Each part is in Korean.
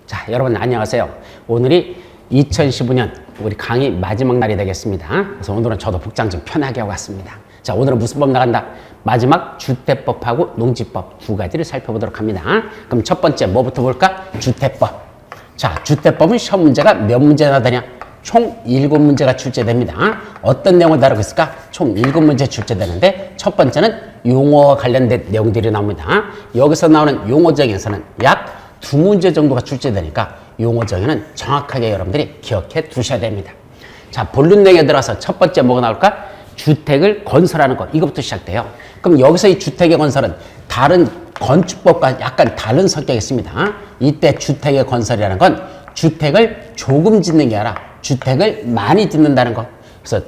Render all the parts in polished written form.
자, 여러분 안녕하세요. 오늘이 2015년 우리 강의 마지막 날이 되겠습니다. 그래서 오늘은 저도 복장 좀 편하게 하고 왔습니다. 자, 오늘은 무슨 법 나간다? 마지막 주택법하고 농지법 두 가지를 살펴보도록 합니다. 그럼 첫 번째 뭐부터 볼까? 주택법. 자, 주택법은 시험 문제가 몇 문제나 되냐? 총 7문제가 출제됩니다. 어떤 내용을 다루고 있을까? 총 7문제 출제되는데 첫 번째는 용어와 관련된 내용들이 나옵니다. 여기서 나오는 용어 정의에서는 약 2문제 정도가 출제되니까 용어 정의는 정확하게 여러분들이 기억해 두셔야 됩니다. 자, 본론 내용에 들어서 첫 번째 뭐가 나올까? 주택을 건설하는 것. 이것부터 시작돼요. 그럼 여기서 이 주택의 건설은 다른 건축법과 약간 다른 성격이 있습니다. 이때 주택의 건설이라는 건 주택을 조금 짓는 게 아니라 주택을 많이 짓는다는 것. 그래서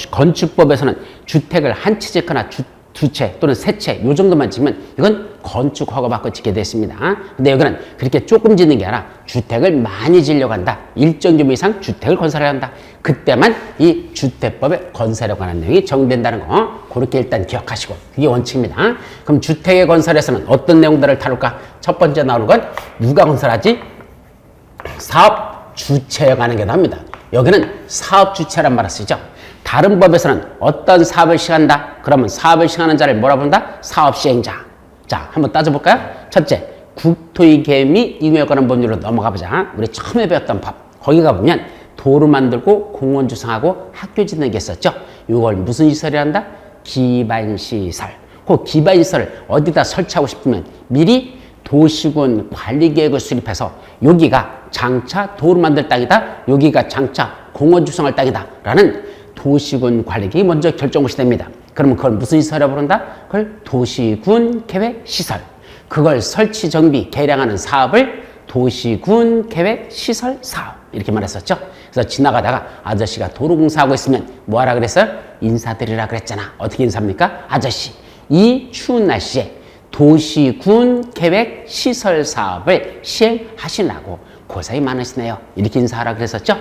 건축법에서는 주택을 한 채 짓거나 두 채 또는 세 채 요 정도만 짓면 이건 건축 허가 받고 짓게 됐습니다. 근데 여기는 그렇게 조금 짓는 게 아니라 주택을 많이 지으려고 한다. 일정 규모 이상 주택을 건설해야 한다. 그때만 이 주택법의 건설에 관한 내용이 적용된다는 거. 그렇게 일단 기억하시고 그게 원칙입니다. 그럼 주택의 건설에서는 어떤 내용들을 다룰까? 첫 번째 나오는 건 누가 건설하지? 사업 주체에 관한 게 나옵니다. 여기는 사업 주체란 말을 쓰죠. 다른 법에서는 어떤 사업을 시행한다? 그러면 사업을 시행하는 자를 뭐라 부른다? 사업 시행자. 자, 한번 따져볼까요? 첫째, 국토의 계획 및 이용에 관한 법률로 넘어가 보자. 우리 처음에 배웠던 법. 거기 가보면 도로 만들고 공원 조성하고 학교 짓는 게 있었죠. 이걸 무슨 시설이란다? 기반시설. 그 기반시설을 어디다 설치하고 싶으면 미리 도시군 관리계획을 수립해서 여기가 장차 도로 만들 땅이다. 여기가 장차 공원 조성할 땅이다. 라는 도시군 관리계획이 먼저 결정것이 됩니다. 그러면 그걸 무슨 시설이라고 부른다? 그걸 도시군 계획 시설. 그걸 설치 정비 개량하는 사업을 도시군 계획 시설 사업 이렇게 말했었죠. 그래서 지나가다가 아저씨가 도로 공사하고 있으면 뭐하라 그랬어요? 인사드리라 그랬잖아. 어떻게 인사합니까? 아저씨, 이 추운 날씨에 도시군 계획 시설 사업을 시행하시라고 고생이 많으시네요. 이렇게 인사하라 그랬었죠.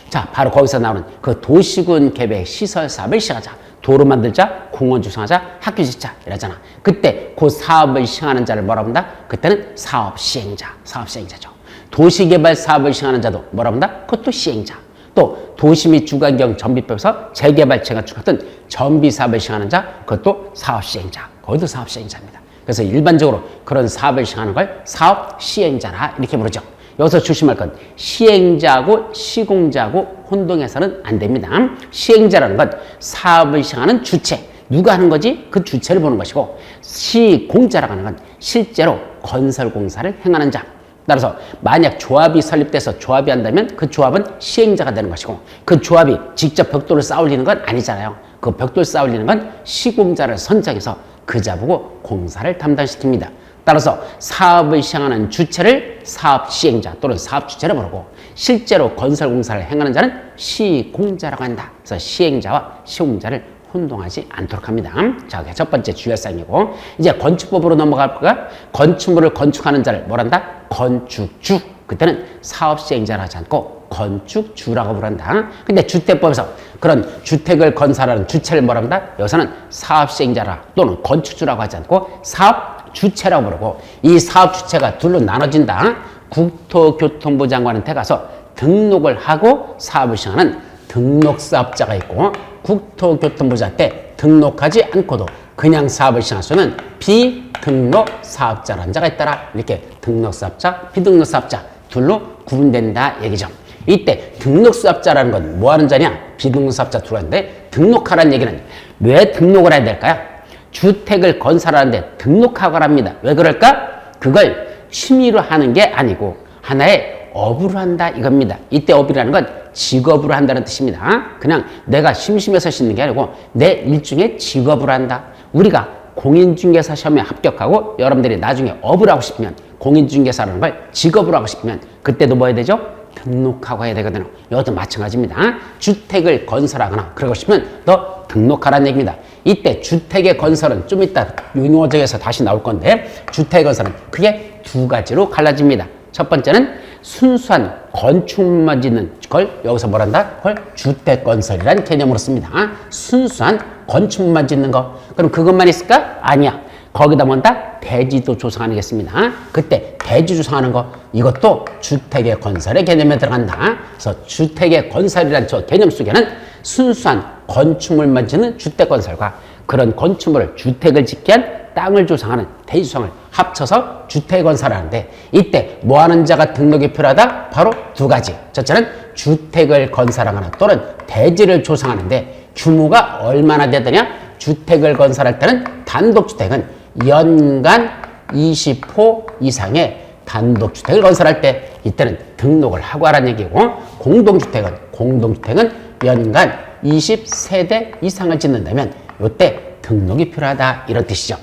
자, 바로 거기서 나오는 그 도시군 계획 시설 사업을 시행하자. 도로 만들자, 공원 조성하자, 학교 짓자 이러잖아. 그때 그 사업을 시행하는 자를 뭐라 본다? 그때는 사업 시행자, 사업 시행자죠. 도시개발 사업을 시행하는 자도 뭐라 본다? 그것도 시행자. 또 도시 및 주거환경 정비법에서 재개발체가 추가했던 정비 사업을 시행하는 자, 그것도 사업 시행자. 거기도 사업 시행자입니다. 그래서 일반적으로 그런 사업을 시행하는 걸 사업 시행자라 이렇게 부르죠. 여기서 조심할 건 시행자하고 시공자하고 혼동해서는 안 됩니다. 시행자라는 건 사업을 시행하는 주체, 누가 하는 거지? 그 주체를 보는 것이고, 시공자라고 하는 건 실제로 건설공사를 행하는 자. 따라서 만약 조합이 설립돼서 조합이 한다면 그 조합은 시행자가 되는 것이고, 그 조합이 직접 벽돌을 쌓아올리는 건 아니잖아요. 그 벽돌 쌓아올리는 건 시공자를 선정해서 그자 보고 공사를 담당시킵니다. 따라서 사업을 시행하는 주체를 사업 시행자 또는 사업 주체를 부르고 실제로 건설 공사를 행하는 자는 시공자라고 한다. 그래서 시행자와 시공자를 혼동하지 않도록 합니다. 자, 그게 첫 번째 주요 사항이고 이제 건축법으로 넘어갈 거가 건축물을 건축하는 자를 뭐란다? 건축주. 그때는 사업 시행자라 하지 않고 건축주라고 부른다. 근데 주택법에서 그런 주택을 건설하는 주체를 뭐라 한다? 여기서는 사업 시행자라 또는 건축주라고 하지 않고 사업 주체라고 부르고 이 사업 주체가 둘로 나눠진다. 국토교통부 장관한테 가서 등록을 하고 사업을 시행하는 등록사업자가 있고 국토교통부한테 등록하지 않고도 그냥 사업을 시행할 수 있는 비등록사업자라는 자가 있더라. 이렇게 등록사업자, 비등록사업자 둘로 구분된다 얘기죠. 이때 등록사업자라는 건 뭐 하는 자냐? 비등록사업자 둘 하는데 등록하라는 얘기는 왜 등록을 해야 될까요? 주택을 건설하는데 등록하고 합니다. 왜 그럴까? 그걸 취미로 하는 게 아니고 하나의 업으로 한다 이겁니다. 이때 업이라는 건 직업으로 한다는 뜻입니다. 그냥 내가 심심해서 씻는 게 아니고 내 일종의 직업으로 한다. 우리가 공인중개사 시험에 합격하고 여러분들이 나중에 업을 하고 싶으면 공인중개사라는 걸 직업으로 하고 싶으면 그때도 뭐 해야 되죠? 등록하고 해야 되거든요. 이것도 마찬가지입니다. 주택을 건설하거나 그러고 싶으면 너 등록하라는 얘기입니다. 이때 주택의 건설은 좀 이따 용어적에서 다시 나올 건데 주택 건설은 크게 두 가지로 갈라집니다. 첫 번째는 순수한 건축물만 짓는 걸 여기서 뭐란다? 그걸 주택건설이라는 개념으로 씁니다. 순수한 건축물만 짓는 거. 그럼 그것만 있을까? 아니야. 거기다 뭔다? 대지도 조성하겠습니다. 그때 대지 조성하는 거 이것도 주택의 건설의 개념에 들어간다. 그래서 주택의 건설이라는 저 개념 속에는 순수한 건축물만 짓는 주택 건설과 그런 건축물을 주택을 짓게 한 땅을 조성하는 대지 조성을 합쳐서 주택 건설하는데 이때 뭐 하는 자가 등록이 필요하다? 바로 두 가지. 첫째는 주택을 건설하거나 또는 대지를 조성하는데 규모가 얼마나 되더냐? 주택을 건설할 때는 단독주택은 연간 20호 이상의 단독주택을 건설할 때 이때는 등록을 하고 하라는 얘기고 공동주택은 연간 20세대 이상을 짓는다면 이때 등록이 필요하다 이런 뜻이죠.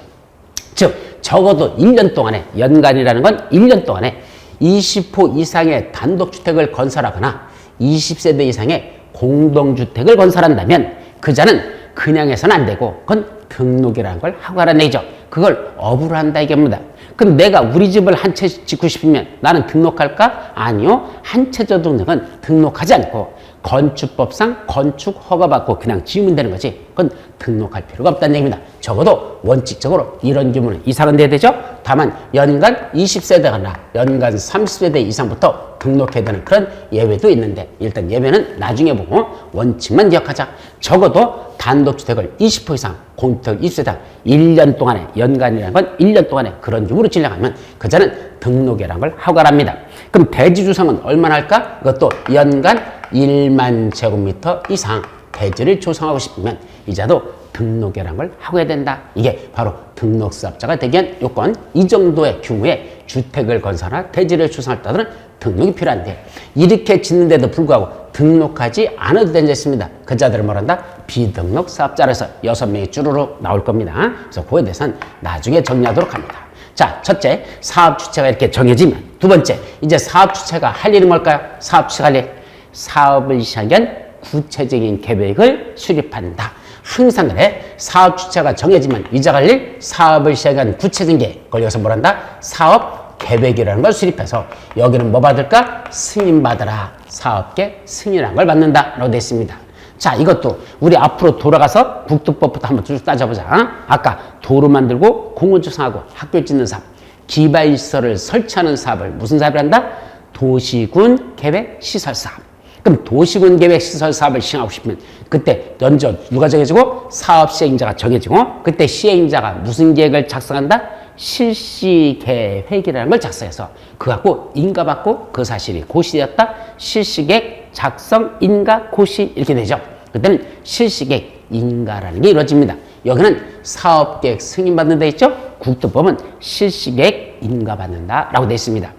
즉 적어도 1년 동안에 연간이라는 건 1년 동안에 20호 이상의 단독주택을 건설하거나 20세대 이상의 공동주택을 건설한다면 그 자는 그냥 해서는 안 되고 그건 등록이라는 걸 하고 하라는 얘기죠. 그걸 업으로 한다 이겁니다. 그럼 내가 우리 집을 한 채 짓고 싶으면 나는 등록할까? 아니요. 한 채저 등록은 등록하지 않고 건축법상 건축 허가받고 그냥 지으면 되는 거지. 그건 등록할 필요가 없다는 얘기입니다. 적어도 원칙적으로 이런 규모는 이상은 돼야 되죠. 다만 연간 20세대가 아니라 연간 30세대 이상부터 등록해야 되는 그런 예외도 있는데 일단 예외는 나중에 보고 원칙만 기억하자. 적어도 단독주택을 20호 이상, 공주택 20세대 1년 동안에 연간이라는 건 1년 동안에 그런 규모로 진행하면 그자는 등록이라는 걸 하고 가랍니다. 그럼 대지 조성은 얼마나 할까? 이것도 연간 1만 제곱미터 이상 대지를 조성하고 싶으면 이자도 등록이라는 걸 하고 해야 된다. 이게 바로 등록사업자가 되기 위한 요건. 이 정도의 규모의 주택을 건설하나 대지를 조성할 때는 등록이 필요한데 이렇게 짓는데도 불구하고 등록하지 않아도 된자 있습니다. 그 자들을 뭐란다? 비등록 사업자라서 6명이 쭈루루 나올 겁니다. 그래서 그에 대해서는 나중에 정리하도록 합니다. 자, 첫째, 사업 주체가 이렇게 정해지면 두 번째, 이제 사업 주체가 할 일은 뭘까요? 사업 주체가 할 일, 사업을 시작한 구체적인 계획을 수립한다. 항상 그래. 사업 주체가 정해지면 이자가 할 일, 사업을 시작한 구체적인 계획, 그걸 여기서 뭐란다? 사업 계획이라는 걸 수립해서 여기는 뭐 받을까? 승인 받으라. 사업계 승인이라는 걸 받는다 라고 되어 있습니다. 자, 이것도 우리 앞으로 돌아가서 국토법부터 한번 쭉 따져보자. 아까 도로 만들고 공원 조성하고 학교 짓는 사업, 기반시설을 설치하는 사업을 무슨 사업을 한다? 도시군 계획 시설 사업. 그럼 도시군 계획 시설 사업을 시행하고 싶으면 그때 먼저 누가 정해지고 사업 시행자가 정해지고 그때 시행자가 무슨 계획을 작성한다? 실시계획이라는 걸 작성해서 그거 갖고 인가받고 그 사실이 고시되었다. 실시계획 작성 인가 고시 이렇게 되죠. 그때는 실시계획 인가라는 게 이루어집니다. 여기는 사업계획 승인받는 데 있죠. 국토법은 실시계획 인가받는다 라고 되어 있습니다.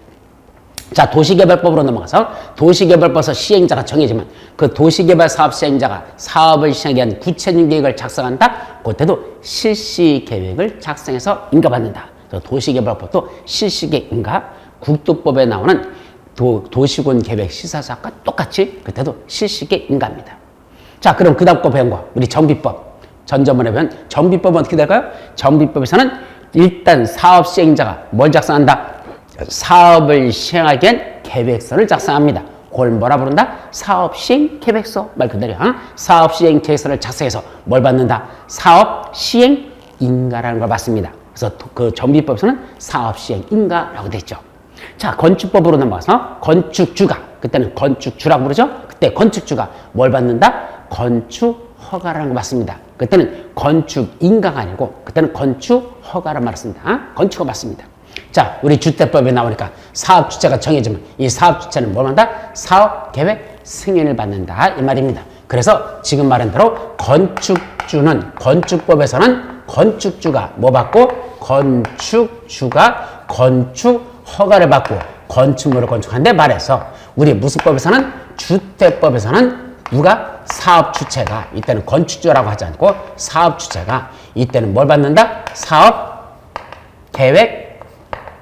자, 도시개발법으로 넘어가서 도시개발법에서 시행자가 정해지면 그 도시개발 사업 시행자가 사업을 시행하기 위한 구체적인 계획을 작성한다. 그때도 실시계획을 작성해서 인가받는다. 도시개발법도 실시계획 인가, 국토법에 나오는 도시군 계획 시사사업과 똑같이 그때도 실시계획 인가입니다. 자, 그럼 그 다음 거 배운 거 우리 정비법. 전저번에 배운 정비법은 어떻게 될까요? 정비법에서는 일단 사업 시행자가 뭘 작성한다? 사업을 시행하기 위한 계획서를 작성합니다. 그걸 뭐라 부른다? 사업시행 계획서. 말 그대로. 사업시행 계획서를 작성해서 뭘 받는다? 사업시행 인가라는 걸 받습니다. 그래서 그 정비법에서는 사업시행 인가라고 되어 있죠. 자, 건축법으로 넘어가서 건축주가, 그때는 건축주라고 부르죠. 그때 건축주가 뭘 받는다? 건축 허가라는 걸 받습니다. 그때는 건축 인가가 아니고 그때는 건축 허가라는 말을 씁니다. 건축허가 받습니다. 자, 우리 주택법에 나오니까 사업 주체가 정해지면 이 사업 주체는 뭘 한다? 사업 계획 승인을 받는다 이 말입니다. 그래서 지금 말한 대로 건축주는 건축법에서는 건축주가 뭐 받고 건축주가 건축 허가를 받고 건축물을 건축하는데 말해서 우리 무슨 법에서는 주택법에서는 누가 사업 주체가 이때는 건축주라고 하지 않고 사업 주체가 이때는 뭘 받는다? 사업 계획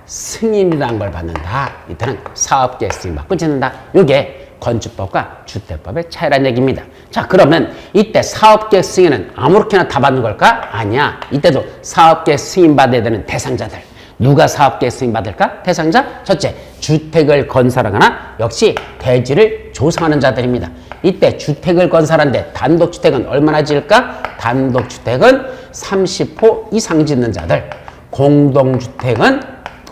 승인이라는 걸 받는다. 이때는 사업계획 승인 받고 짓는다. 이게 건축법과 주택법의 차이라는 얘기입니다. 자, 그러면 이때 사업계획 승인은 아무렇게나 다 받는 걸까? 아니야. 이때도 사업계획 승인 받아야 되는 대상자들. 누가 사업계획 승인 받을까? 대상자? 첫째, 주택을 건설하거나 역시 대지를 조성하는 자들입니다. 이때 주택을 건설하는데 단독주택은 얼마나 지을까? 단독주택은 30호 이상 짓는 자들. 공동주택은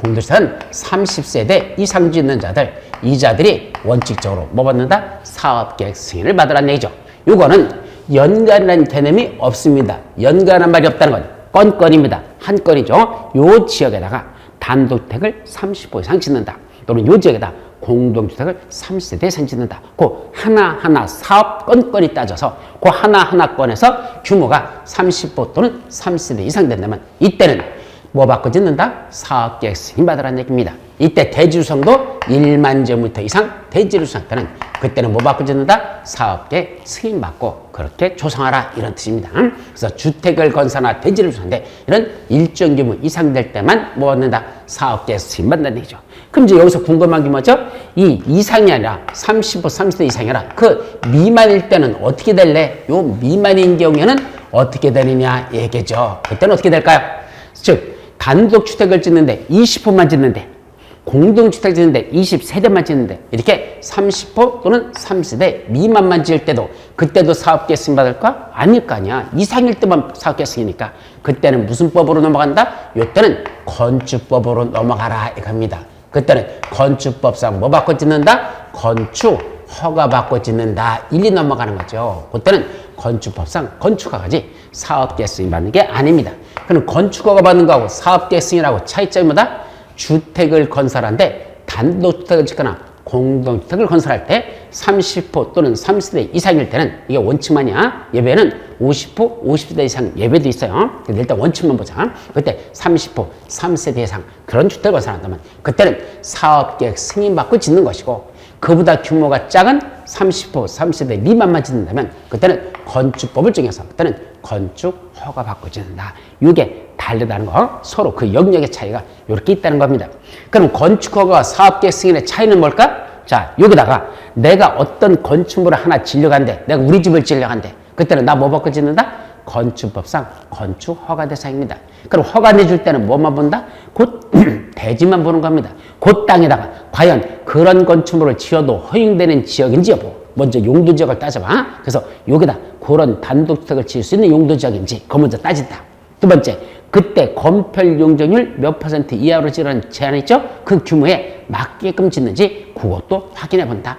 30세대 이상 짓는 자들, 이 자들이 원칙적으로 뭐 받는다? 사업계획 승인을 받으라는 얘기죠. 요거는 연간이라는 개념이 없습니다. 연간한 말이 없다는 건 건건입니다. 한 건이죠. 요 지역에다가 단독주택을 30호 이상 짓는다. 또는 요 지역에다 공동주택을 30세대 이상 짓는다. 그 하나하나 사업 건건이 따져서 그 하나하나 건에서 규모가 30호 또는 30세대 이상 된다면 이때는 뭐 받고 짓는다? 사업계획 승인 받으라는 얘기입니다. 이때 대지주성도 1만 제곱미터 이상 대지주성 때는 그때는 뭐 받고 짓는다? 사업계획 승인 받고 그렇게 조성하라 이런 뜻입니다. 그래서 주택을 건설하나 대지를 주는데 이런 일정 규모 이상 될 때만 뭐 받는다? 사업계획 승인 받는다는 얘기죠. 그럼 이제 여기서 궁금한 게 뭐죠? 이 이상이 아니라 30호, 30대 이상이 아니라 그 미만일 때는 어떻게 될래? 요 미만인 경우에는 어떻게 되느냐 얘기죠. 그때는 어떻게 될까요? 즉 단독주택을 짓는데 20호만 짓는데 공동주택 짓는데 20세대만 짓는데 이렇게 30호 또는 30세대 미만만 지을 때도 그때도 사업계획 승인 받을까? 아닐 거 아니야. 이상일 때만 사업계획 승인이니까 그때는 무슨 법으로 넘어간다? 이때는 건축법으로 넘어가라 이겁니다. 그때는 건축법상 뭐 받고 짓는다? 건축 허가 받고 짓는다. 일리 넘어가는 거죠. 그때는 건축법상 건축허가지 사업계획 승인 받는 게 아닙니다. 그럼 건축허가 받는 거하고 사업계획 승인하고 차이점이 뭐다? 주택을 건설하는데 단독주택을 짓거나 공동주택을 건설할 때 30호 또는 30대 이상일 때는 이게 원칙만이야. 예배는 50호, 50대 이상 예배도 있어요. 근데 일단 원칙만 보자. 그때 30호, 3세대 이상 그런 주택을 건설한다면 그때는 사업계획 승인받고 짓는 것이고 그보다 규모가 작은 30호, 30대 미만만 짓는다면 그때는 건축법을 정해서 그때는 건축 허가 받고 짓는다. 이게 다르다는 거. 서로 그 영역의 차이가 이렇게 있다는 겁니다. 그럼 건축 허가와 사업계획 승인의 차이는 뭘까? 자, 여기다가 내가 어떤 건축물을 하나 지려고 한대. 내가 우리 집을 지려고 한대. 그때는 나 뭐 받고 짓는다? 건축법상 건축 허가 대상입니다. 그럼 허가 내줄 때는 뭐만 본다? 곧 대지만 보는 겁니다. 그 땅에다가 과연 그런 건축물을 지어도 허용되는 지역인지 여부. 먼저 용도 지역을 따져봐. 그래서 여기다 그런 단독주택을 지을 수 있는 용도 지역인지 그거 먼저 따진다. 두 번째, 그때 건폐율 용적률 몇 % 이하로 지으라는 제한이 있죠? 그 규모에 맞게끔 짓는지 그것도 확인해 본다.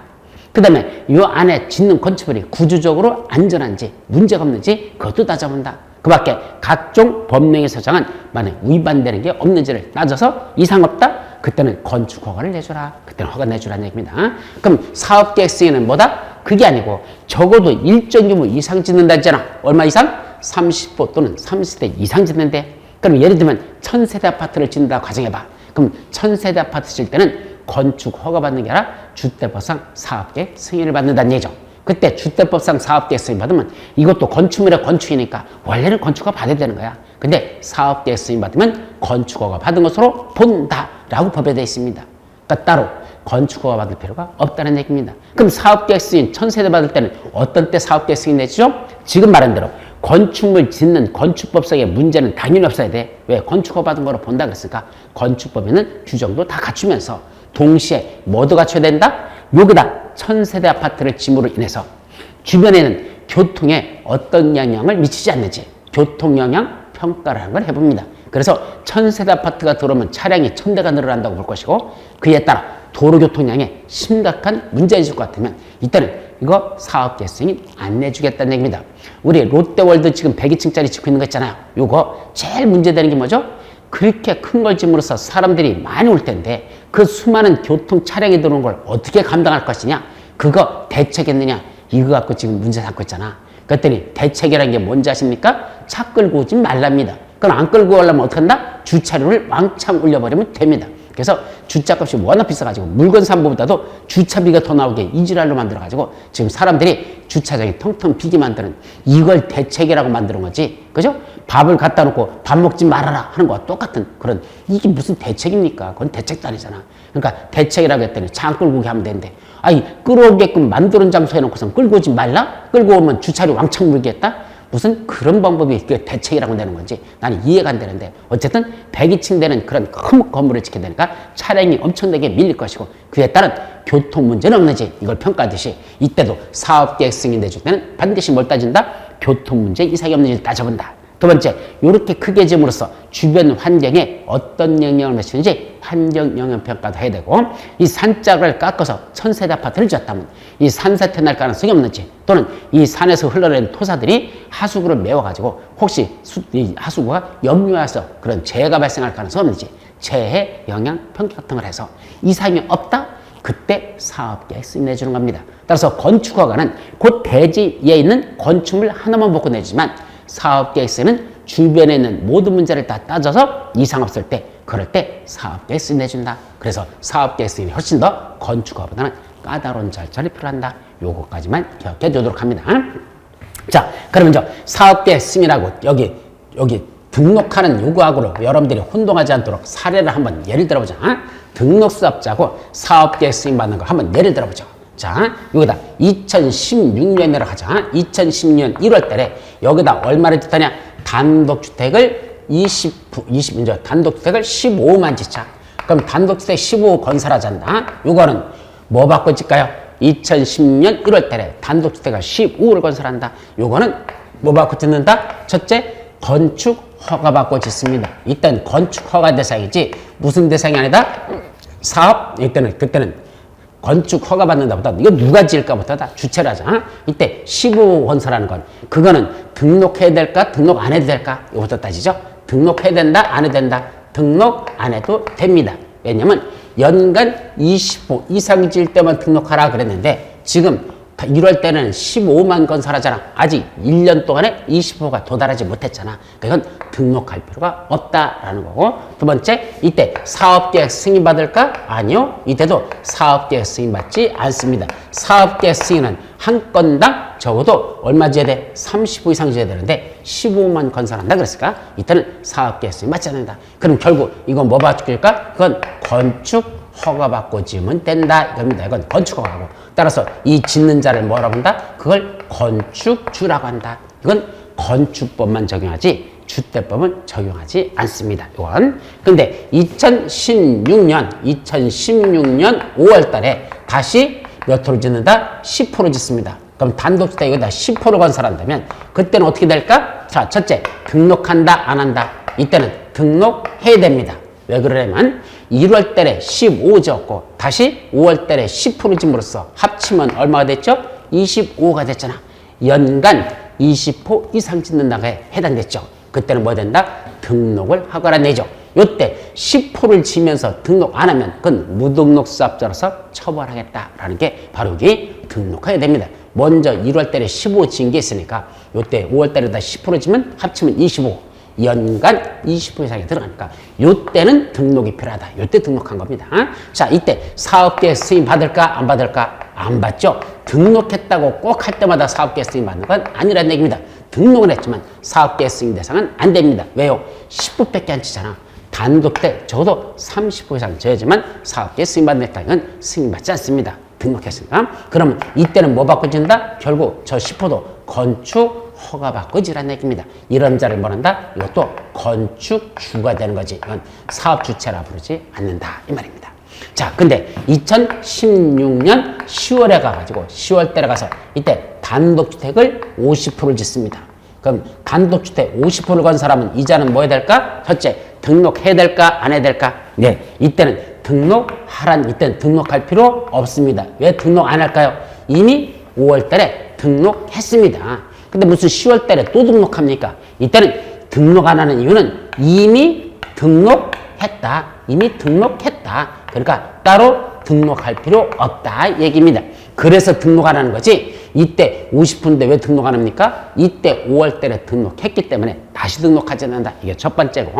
그 다음에 이 안에 짓는 건축물이 구조적으로 안전한지 문제가 없는지 그것도 따져본다. 그 밖에 각종 법령에 서정한 만약 위반되는 게 없는지를 따져서 이상 없다? 그때는 건축 허가를 내줘라. 그때는 허가 내주라는 얘기입니다. 그럼 사업계획 승인은 뭐다? 그게 아니고 적어도 일정 규모 이상 짓는다 했잖아. 얼마 이상? 30호 또는 30대 이상 짓는데 그럼 예를 들면 1000세대 아파트를 짓는다 가정해봐. 그럼 1000세대 아파트 질 때는 건축 허가 받는 게 아니라 주택법상 사업계획 승인을 받는다는 얘기죠. 그때 주택법상 사업계획 승인 받으면 이것도 건축물의 건축이니까 원래는 건축허가 받아야 되는 거야. 근데 사업계획 승인 받으면 건축허가 받은 것으로 본다라고 법에 되어 있습니다. 그러니까 따로 건축허가 받을 필요가 없다는 얘기입니다. 그럼 사업계획 승인 1000세대 받을 때는 어떤 때 사업계획 승인 내죠? 지금 말한 대로 건축물 짓는 건축법상의 문제는 당연히 없어야 돼. 왜? 건축허가 받은 거로 본다 그랬으니까 건축법에는 규정도 다 갖추면서 동시에 뭐도 갖춰야 된다? 여기다 1000세대 아파트를 짐으로 인해서 주변에는 교통에 어떤 영향을 미치지 않는지 교통영향 평가를 하는 걸 해봅니다. 그래서 1000세대 아파트가 들어오면 차량이 1000대가 늘어난다고 볼 것이고 그에 따라 도로교통량에 심각한 문제가 있을 것 같으면 이때는 이거 사업계획 승인 안 내주겠다는 얘기입니다. 우리 롯데월드 지금 102층짜리 짓고 있는 거 있잖아요. 요거 제일 문제되는 게 뭐죠? 그렇게 큰 걸 짐으로써 사람들이 많이 올 텐데 그 수많은 교통 차량이 들어오는 걸 어떻게 감당할 것이냐? 그거 대책했느냐? 이거 갖고 지금 문제 삼고 있잖아. 그랬더니 대책이라는 게 뭔지 아십니까? 차 끌고 오지 말랍니다. 그럼 안 끌고 오려면 어떻게 한다? 주차료를 왕창 올려버리면 됩니다. 그래서 주차값이 워낙 비싸가지고 물건 산보보다도 주차비가 더 나오게 이지랄로 만들어가지고 지금 사람들이 주차장이 텅텅 비게 만드는 이걸 대책이라고 만드는 거지. 그죠? 밥을 갖다 놓고 밥 먹지 말아라 하는 거와 똑같은 그런 이게 무슨 대책입니까? 그건 대책도 아니잖아. 그러니까 대책이라고 했더니 차 끌고 오게 하면 되는데 아니 끌어오게끔 만드는 장소에 놓고선 끌고 오지 말라? 끌고 오면 주차료 왕창 물겠다? 무슨 그런 방법이 그 대책이라고 되는 건지 나는 이해가 안 되는데 어쨌든 102층 되는 그런 큰 건물을 짓게 되니까 차량이 엄청나게 밀릴 것이고 그에 따른 교통 문제는 없는지 이걸 평가하듯이 이때도 사업계획 승인 내줄 때는 반드시 뭘 따진다? 교통 문제 이상이 없는지를 따져본다 두 번째, 이렇게 크게 짐으로써 주변 환경에 어떤 영향을 미치는지 환경 영향 평가도 해야 되고, 이 산짝을 깎아서 천세대 아파트를 지었다면 이 산사태 날 가능성이 없는지, 또는 이 산에서 흘러내린 토사들이 하수구를 메워가지고 혹시 이 하수구가 염류해서 그런 재해가 발생할 가능성이 없는지 재해 영향 평가 같은 걸 해서 이상이 없다? 그때 사업계획 승인 내주는 겁니다. 따라서 건축허가는 곧 대지에 있는 건축물 하나만 보고 내주지만 사업계획 승인은 주변에 있는 모든 문제를 다 따져서 이상 없을 때, 그럴 때 사업계획 승인 내준다. 그래서 사업계획 승인이 훨씬 더 건축허가보다는 까다로운 절차를 필요한다. 요거까지만 기억해 두도록 합니다. 자, 그러면 이제 사업계획 승인하고 여기 등록하는 요구하고로 여러분들이 혼동하지 않도록 사례를 한번 예를 들어보자. 등록사업자고 사업계획 승인 받는 거 한번 예를 들어보죠. 자, 여기다 2016년으로 하자. 2016년 1월 달에 여기다 얼마를 짓다냐? 단독주택을 단독주택을 15만 짓자. 그럼 단독주택 15 건설하잔다. 요거는 뭐 받고 짓까요? 2010년 1월 달에 단독주택을 15를 건설한다. 요거는 뭐 받고 짓는다? 첫째, 건축 허가 받고 짓습니다. 이땐 건축 허가 대상이지 무슨 대상이 아니다? 사업? 그때는 건축 허가 받는다 보다 이거 누가 지을까 보다 주체를 하자. 이때 15 건설하는 건 그거는 등록해야 될까? 등록 안 해도 될까? 이거부터 따지죠. 등록해야 된다? 안 해도 된다? 등록 안 해도 됩니다. 왜냐면 연간 20호 이상 지을 때만 등록하라 그랬는데 지금 1월 때는 15만 건설하잖아. 아직 1년 동안에 20호가 도달하지 못했잖아. 그건 등록할 필요가 없다라는 거고, 두 번째, 이때 사업계획 승인 받을까? 아니요. 이때도 사업계획 승인 받지 않습니다. 사업계획 승인은 한 건당 적어도 얼마 지어야 돼? 30호 이상 지어야 되는데 15만 건설한다 그랬을까? 이때는 사업계획 승인 받지 않는다. 그럼 결국 이건 뭐 받을까? 그건 건축 허가받고 지으면 된다 이겁니다. 이건 건축허가고, 따라서 이 짓는 자를 뭐라고 한다? 그걸 건축주라고 한다. 이건 건축법만 적용하지 주택법은 적용하지 않습니다. 이건. 근데 2016년 5월 달에 다시 몇 호를 짓는다? 10호를 짓습니다. 그럼 단독주택 여기다 10호를 건설한다면 그때는 어떻게 될까? 자, 첫째, 등록한다 안 한다? 이때는 등록해야 됩니다. 왜 그러냐면 1월 달에 15 지었고 다시 5월 달에 10% 짐으로써 합치면 얼마가 됐죠? 25가 됐잖아. 연간 20호 이상 짓는다에 해당됐죠. 그때는 뭐 된다? 등록을 하거나 내죠. 요때 10호를 지면서 등록 안 하면 그건 무등록 사업자로서 처벌하겠다라는 게 바로 여기 등록해야 됩니다. 먼저 1월 달에 15 지은 게 있으니까 요때 5월 달에다 10% 지면 합치면 25. 연간 20% 이상이 들어가니까 요때는 등록이 필요하다. 요때 등록한 겁니다. 자, 이때 사업계획 승인 받을까 안 받을까? 안 받죠. 등록했다고 꼭 할 때마다 사업계획 승인 받는 건 아니라는 얘기입니다. 등록은 했지만 사업계획 승인 대상은 안 됩니다. 왜요? 10호밖에 안 치잖아. 단독주택 적어도 30호 이상 져야지만 사업계획 승인 받는 건 승인받지 않습니다. 등록했으니까. 그러면 이때는 뭐 받고 짓는다? 결국 저 10호도 건축 허가 받고 지라는 얘기입니다. 이런 자를 뭐한다? 이것도 건축주가 되는 거지. 이건 사업주체라 부르지 않는다 이 말입니다. 자, 근데 2016년 10월에 가가지고 10월 달에 가서 이때 단독주택을 50%를 짓습니다. 그럼 단독주택 50%를 건설하면 이자는 뭐 해야 될까? 첫째, 등록해야 될까? 안 해야 될까? 네, 이때는 이때는 등록할 필요 없습니다. 왜 등록 안 할까요? 이미 5월 달에 등록했습니다. 근데 무슨 10월 달에 또 등록합니까? 이때는 등록 안 하는 이유는 이미 등록했다. 그러니까 따로 등록할 필요 없다 얘기입니다. 그래서 등록 안 하는 거지. 이때 50%인데 왜 등록 안 합니까? 이때 5월 달에 등록했기 때문에 다시 등록하지 않는다. 이게 첫 번째고,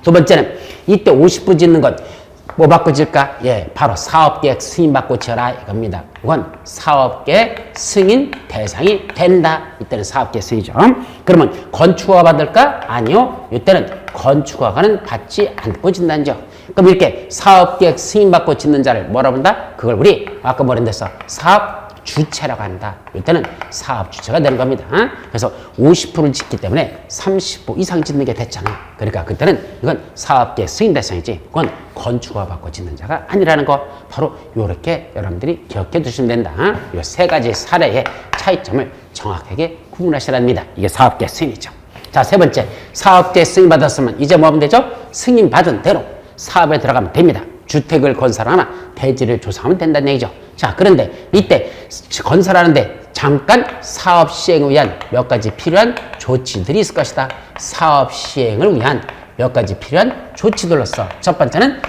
두 번째는 이때 50% 짓는 것 뭐 받고 지을까? 예, 바로 사업계획 승인 받고 지어라 이겁니다. 이건 사업계획 승인 대상이 된다. 이때는 사업계획 승인이죠. 그러면 건축허가 받을까? 아니요. 이때는 건축허가는 받지 않고 짓는다는 점. 그럼 이렇게 사업계획 승인 받고 짓는 자를 뭐라고 한다? 그걸 우리 아까 뭐랬댔어? 사업주체라고 한다. 이때는 사업주체가 되는 겁니다. 그래서 50%를 짓기 때문에 30% 이상 짓는 게 됐잖아. 그러니까 그때는 이건 사업계획 승인 대상이지 그건 건축허가 받고 짓는 자가 아니라는 거 바로 이렇게 여러분들이 기억해 두시면 된다. 이 세 가지 사례의 차이점을 정확하게 구분하시랍니다. 이게 사업계획 승인이죠. 자, 세 번째, 사업계획 승인받았으면 이제 뭐 하면 되죠? 승인받은 대로 사업에 들어가면 됩니다. 주택을 건설하나 대지를 조성하면 된다는 얘기죠. 자, 그런데 이때 건설하는데 잠깐 사업 시행을 위한 몇 가지 필요한 조치들이 있을 것이다. 사업 시행을 위한 몇 가지 필요한 조치들로서 첫 번째는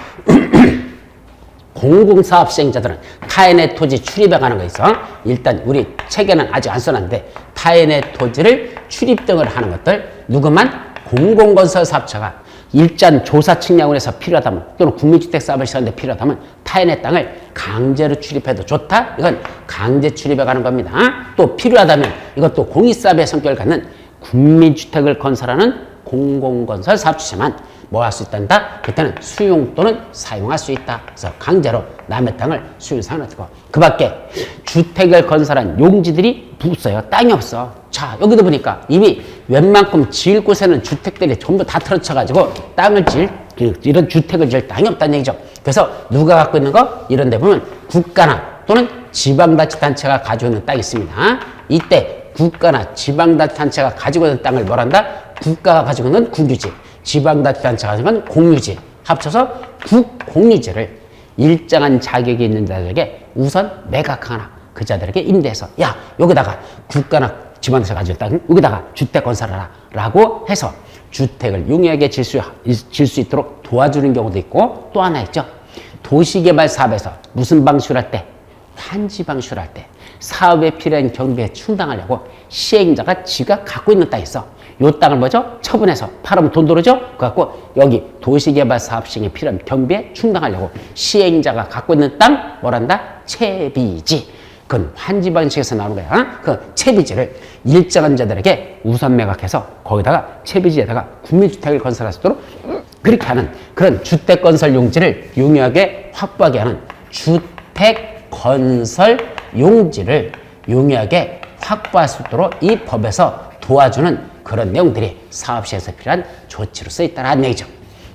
공공사업 시행자들은 타인의 토지 출입에 관한 거 있어. 일단 우리 책에는 아직 안 써놨는데 타인의 토지를 출입 등을 하는 것들 누구만 공공건설 사업자가 일단 조사 측량을 해서 필요하다면 또는 국민주택 사업을 시작하는데 필요하다면 타인의 땅을 강제로 출입해도 좋다. 이건 강제 출입에 관한 겁니다. 또 필요하다면 이것도 공익사업의 성격을 갖는 국민주택을 건설하는 공공건설 사업주체만 뭐 할 수 있단다? 그때는 수용 또는 사용할 수 있다. 그래서 강제로 남의 땅을 수용 사용하는 거고 그 밖에 주택을 건설한 용지들이 없어요. 땅이 없어. 자, 여기도 보니까 이미 웬만큼 지을 곳에는 주택들이 전부 다 틀어쳐가지고 땅을 이런 주택을 지을 땅이 없다는 얘기죠. 그래서 누가 갖고 있는 거? 이런 데 보면 국가나 또는 지방자치단체가 가지고 있는 땅이 있습니다. 이때 국가나 지방자치단체가 가지고 있는 땅을 뭐란다? 국가가 가지고 있는 국유지, 지방자치단체가 가지고 있는 공유지 합쳐서 국공유지를 일정한 자격이 있는 자들에게 우선 매각하거나 그 자들에게 임대해서 야, 여기다가 국가나 지방에서 가지고 있다. 여기다가 주택 건설하라 라고 해서 주택을 용이하게 질 수 있도록 도와주는 경우도 있고 또 하나 있죠. 도시개발 사업에서 무슨 방식으로 할 때? 환지 방식으로 할 때 사업에 필요한 경비에 충당하려고 시행자가 지가 갖고 있는 땅이 있어. 요 땅을 뭐죠? 처분해서 팔으면 돈 들어오죠? 그래갖고 여기 도시개발 사업 시행에 필요한 경비에 충당하려고 시행자가 갖고 있는 땅 뭐란다? 채비지. 그건 환지 방식에서 나오는 거야. 그 채비지를 일정한 자들에게 우선 매각해서 거기다가 채비지에다가 국민주택을 건설할 수 있도록 그렇게 하는 그런 주택 건설 용지를 용이하게 확보하게 하는 주택 건설 용지를 용이하게 확보할 수 있도록 이 법에서 도와주는 그런 내용들이 사업 시행에서 필요한 조치로 쓰여 있다는 얘기죠.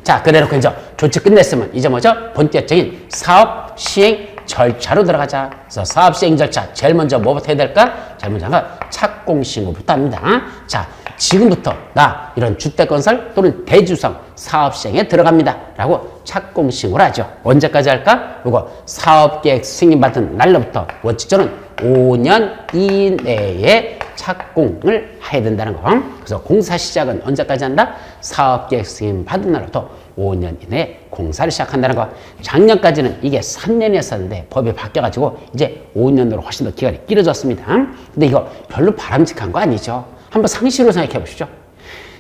자, 그래놓고 이제 조치 끝냈으면 이제 뭐죠? 본격적인 사업 시행 절차로 들어가자. 그래서 사업 시행 절차 제일 먼저 뭐부터 해야 될까? 제일 먼저가 착공신고부터 합니다. 자, 지금부터 나 이런 주택건설 또는 대주성 사업 시행에 들어갑니다 라고 착공신고를 하죠. 언제까지 할까? 이거 사업계획 승인받은 날로부터 원칙적으로는 5년 이내에 착공을 해야 된다는 거. 그래서 공사 시작은 언제까지 한다? 사업계획 승인받은 날로부터 5년 이내에 공사를 시작한다는 거. 작년까지는 이게 3년이었었는데 법이 바뀌어가지고 이제 5년으로 훨씬 더 기간이 길어졌습니다. 근데 이거 별로 바람직한 거 아니죠. 한번 상식으로 생각해 보시죠.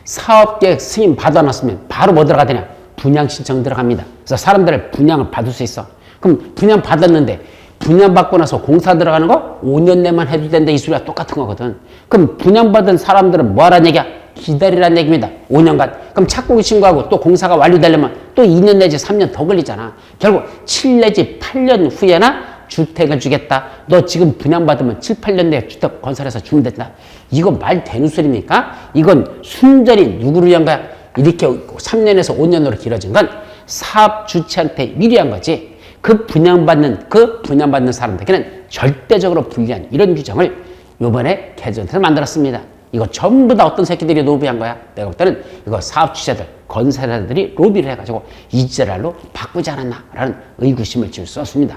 사업계획 승인 받아놨으면 바로 뭐 들어가되냐? 분양 신청 들어갑니다. 그래서 사람들을 분양을 받을 수 있어. 그럼 분양 받았는데 분양받고 나서 공사 들어가는 거 5년 내만 해도 된다 이 소리가 똑같은 거거든. 그럼 분양받은 사람들은 뭐 하라는 얘기야? 기다리라는 얘기입니다. 5년간. 그럼 착공 신고하고 또 공사가 완료되려면 또 2년 내지 3년 더 걸리잖아. 결국 7 내지 8년 후에나 주택을 주겠다. 너 지금 분양받으면 7, 8년 내에 주택 건설해서 주면 된다. 이거 말 되는 소리입니까? 이건 순전히 누구를 위한 거야? 이렇게 3년에서 5년으로 길어진 건 사업 주체한테 유리한 거지. 그 분양받는 사람들에게는 절대적으로 불리한 이런 규정을 이번에 개정해서 만들었습니다. 이거 전부 다 어떤 새끼들이 로비한 거야? 내가 볼 때는 이거 사업 주체들, 건설사들이 로비를 해가지고 이지랄로 바꾸지 않았나? 라는 의구심을 지을 수 없습니다.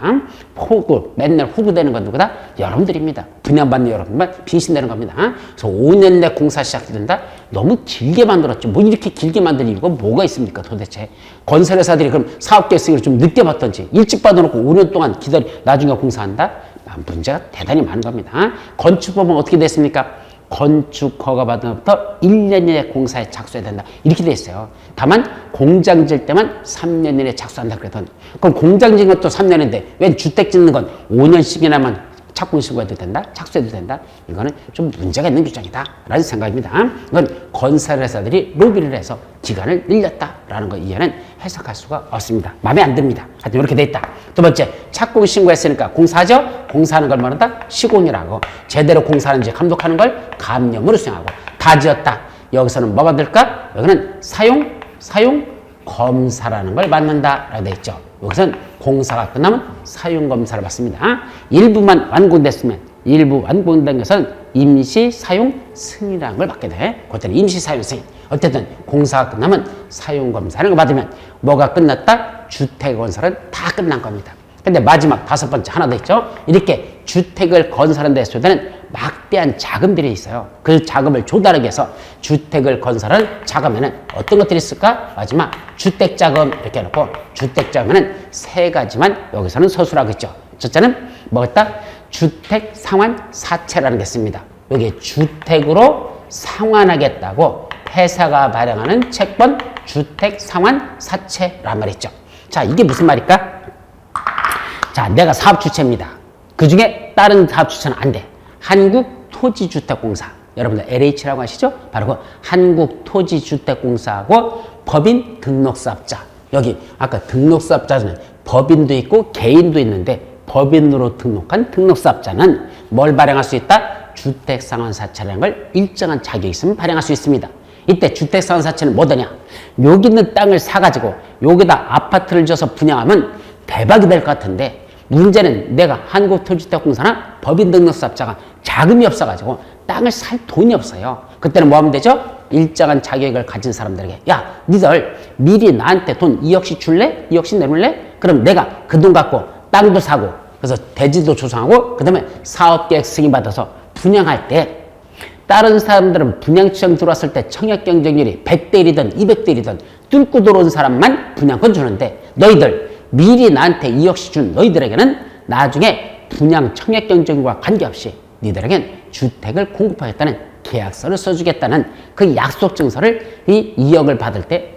맨날 호구되는 건 누구다? 여러분들입니다. 분양받는 여러분만 빙신되는 겁니다. 그래서 5년 내 공사 시작된다? 너무 길게 만들었죠. 뭐 이렇게 길게 만들 이유가 뭐가 있습니까? 도대체. 건설회사들이 그럼 사업계획을 좀 늦게 받던지 일찍 받아놓고 5년 동안 나중에 공사한다? 문제가 대단히 많은 겁니다. 건축법은 어떻게 됐습니까? 건축 허가 받은 것부터 1년 이내 공사에 착수해야 된다. 이렇게 돼 있어요. 다만 공장 질 때만 3년 이내 착수한다 그랬던. 그럼 공장 짓는 것도 3년인데 왜 주택 짓는 건 5년씩이나만 착공 신고해도 된다? 착수해도 된다? 이거는 좀 문제가 있는 규정이다 라는 생각입니다. 이건 건설회사들이 로비를 해서 기간을 늘렸다라는 거 이해는 해석할 수가 없습니다. 마음에 안 듭니다. 하여튼 이렇게 돼 있다. 두 번째, 착공 신고했으니까 공사하죠? 공사하는 걸 말한다? 시공이라고. 제대로 공사하는지 감독하는 걸 감염으로 수행하고. 다 지었다. 여기서는 뭐 받을까? 여기는 사용 검사라는 걸 받는다 라고 돼 있죠. 여기서는 공사가 끝나면 사용검사를 받습니다. 일부만 완공됐으면 일부 완공된 것은 임시 사용 승인이라는 걸 받게 돼. 그때는 임시 사용 승인. 어쨌든 공사가 끝나면 사용 검사를 받으면 뭐가 끝났다? 주택 건설은 다 끝난 겁니다. 근데 마지막 5번째 하나 더 있죠. 이렇게 주택을 건설하는 데 있어서는 막대한 자금들이 있어요. 그 자금을 조달하기 위해서 주택을 건설한 자금에는 어떤 것들이 있을까? 마지막 주택자금 이렇게 해놓고 주택자금에는 3가지만 여기서는 서술하고 있죠. 첫째는 뭐겠다? 주택 상환 사채라는 게 있습니다. 여기 주택으로 상환하겠다고 회사가 발행하는 채권 주택 상환 사채란 말이 있죠. 자, 이게 무슨 말일까? 자, 내가 사업 주체입니다. 그 중에 다른 사업 주체는 안 돼. 한국토지주택공사. 여러분들 LH라고 하시죠? 바로 그 한국토지주택공사하고 법인 등록사업자. 여기 아까 등록사업자는 법인도 있고 개인도 있는데 법인으로 등록한 등록사업자는 뭘 발행할 수 있다? 주택상환사채라는 걸 일정한 자격이 있으면 발행할 수 있습니다. 이때 주택상환사채는 뭐더냐? 여기 있는 땅을 사가지고 여기다 아파트를 지어서 분양하면 대박이 될 것 같은데 문제는 내가 한국토지주택공사나 법인 등록사업자가 자금이 없어가지고 땅을 살 돈이 없어요. 그때는 뭐 하면 되죠? 일정한 자격을 가진 사람들에게 야, 니들 미리 나한테 돈 2억씩 줄래? 2억씩 내줄래? 그럼 내가 그 돈 갖고 땅도 사고 그래서 대지도 조성하고 그 다음에 사업계획 승인받아서 분양할 때 다른 사람들은 분양시장 들어왔을 때 청약 경쟁률이 100대 1이든 200대 1이든 뚫고 들어온 사람만 분양권 주는데 너희들 미리 나한테 2억씩 준 너희들에게는 나중에 분양 청약 경쟁과 관계없이 너희들에겐 주택을 공급하겠다는 계약서를 써주겠다는 그 약속 증서를 이 2억을 받을 때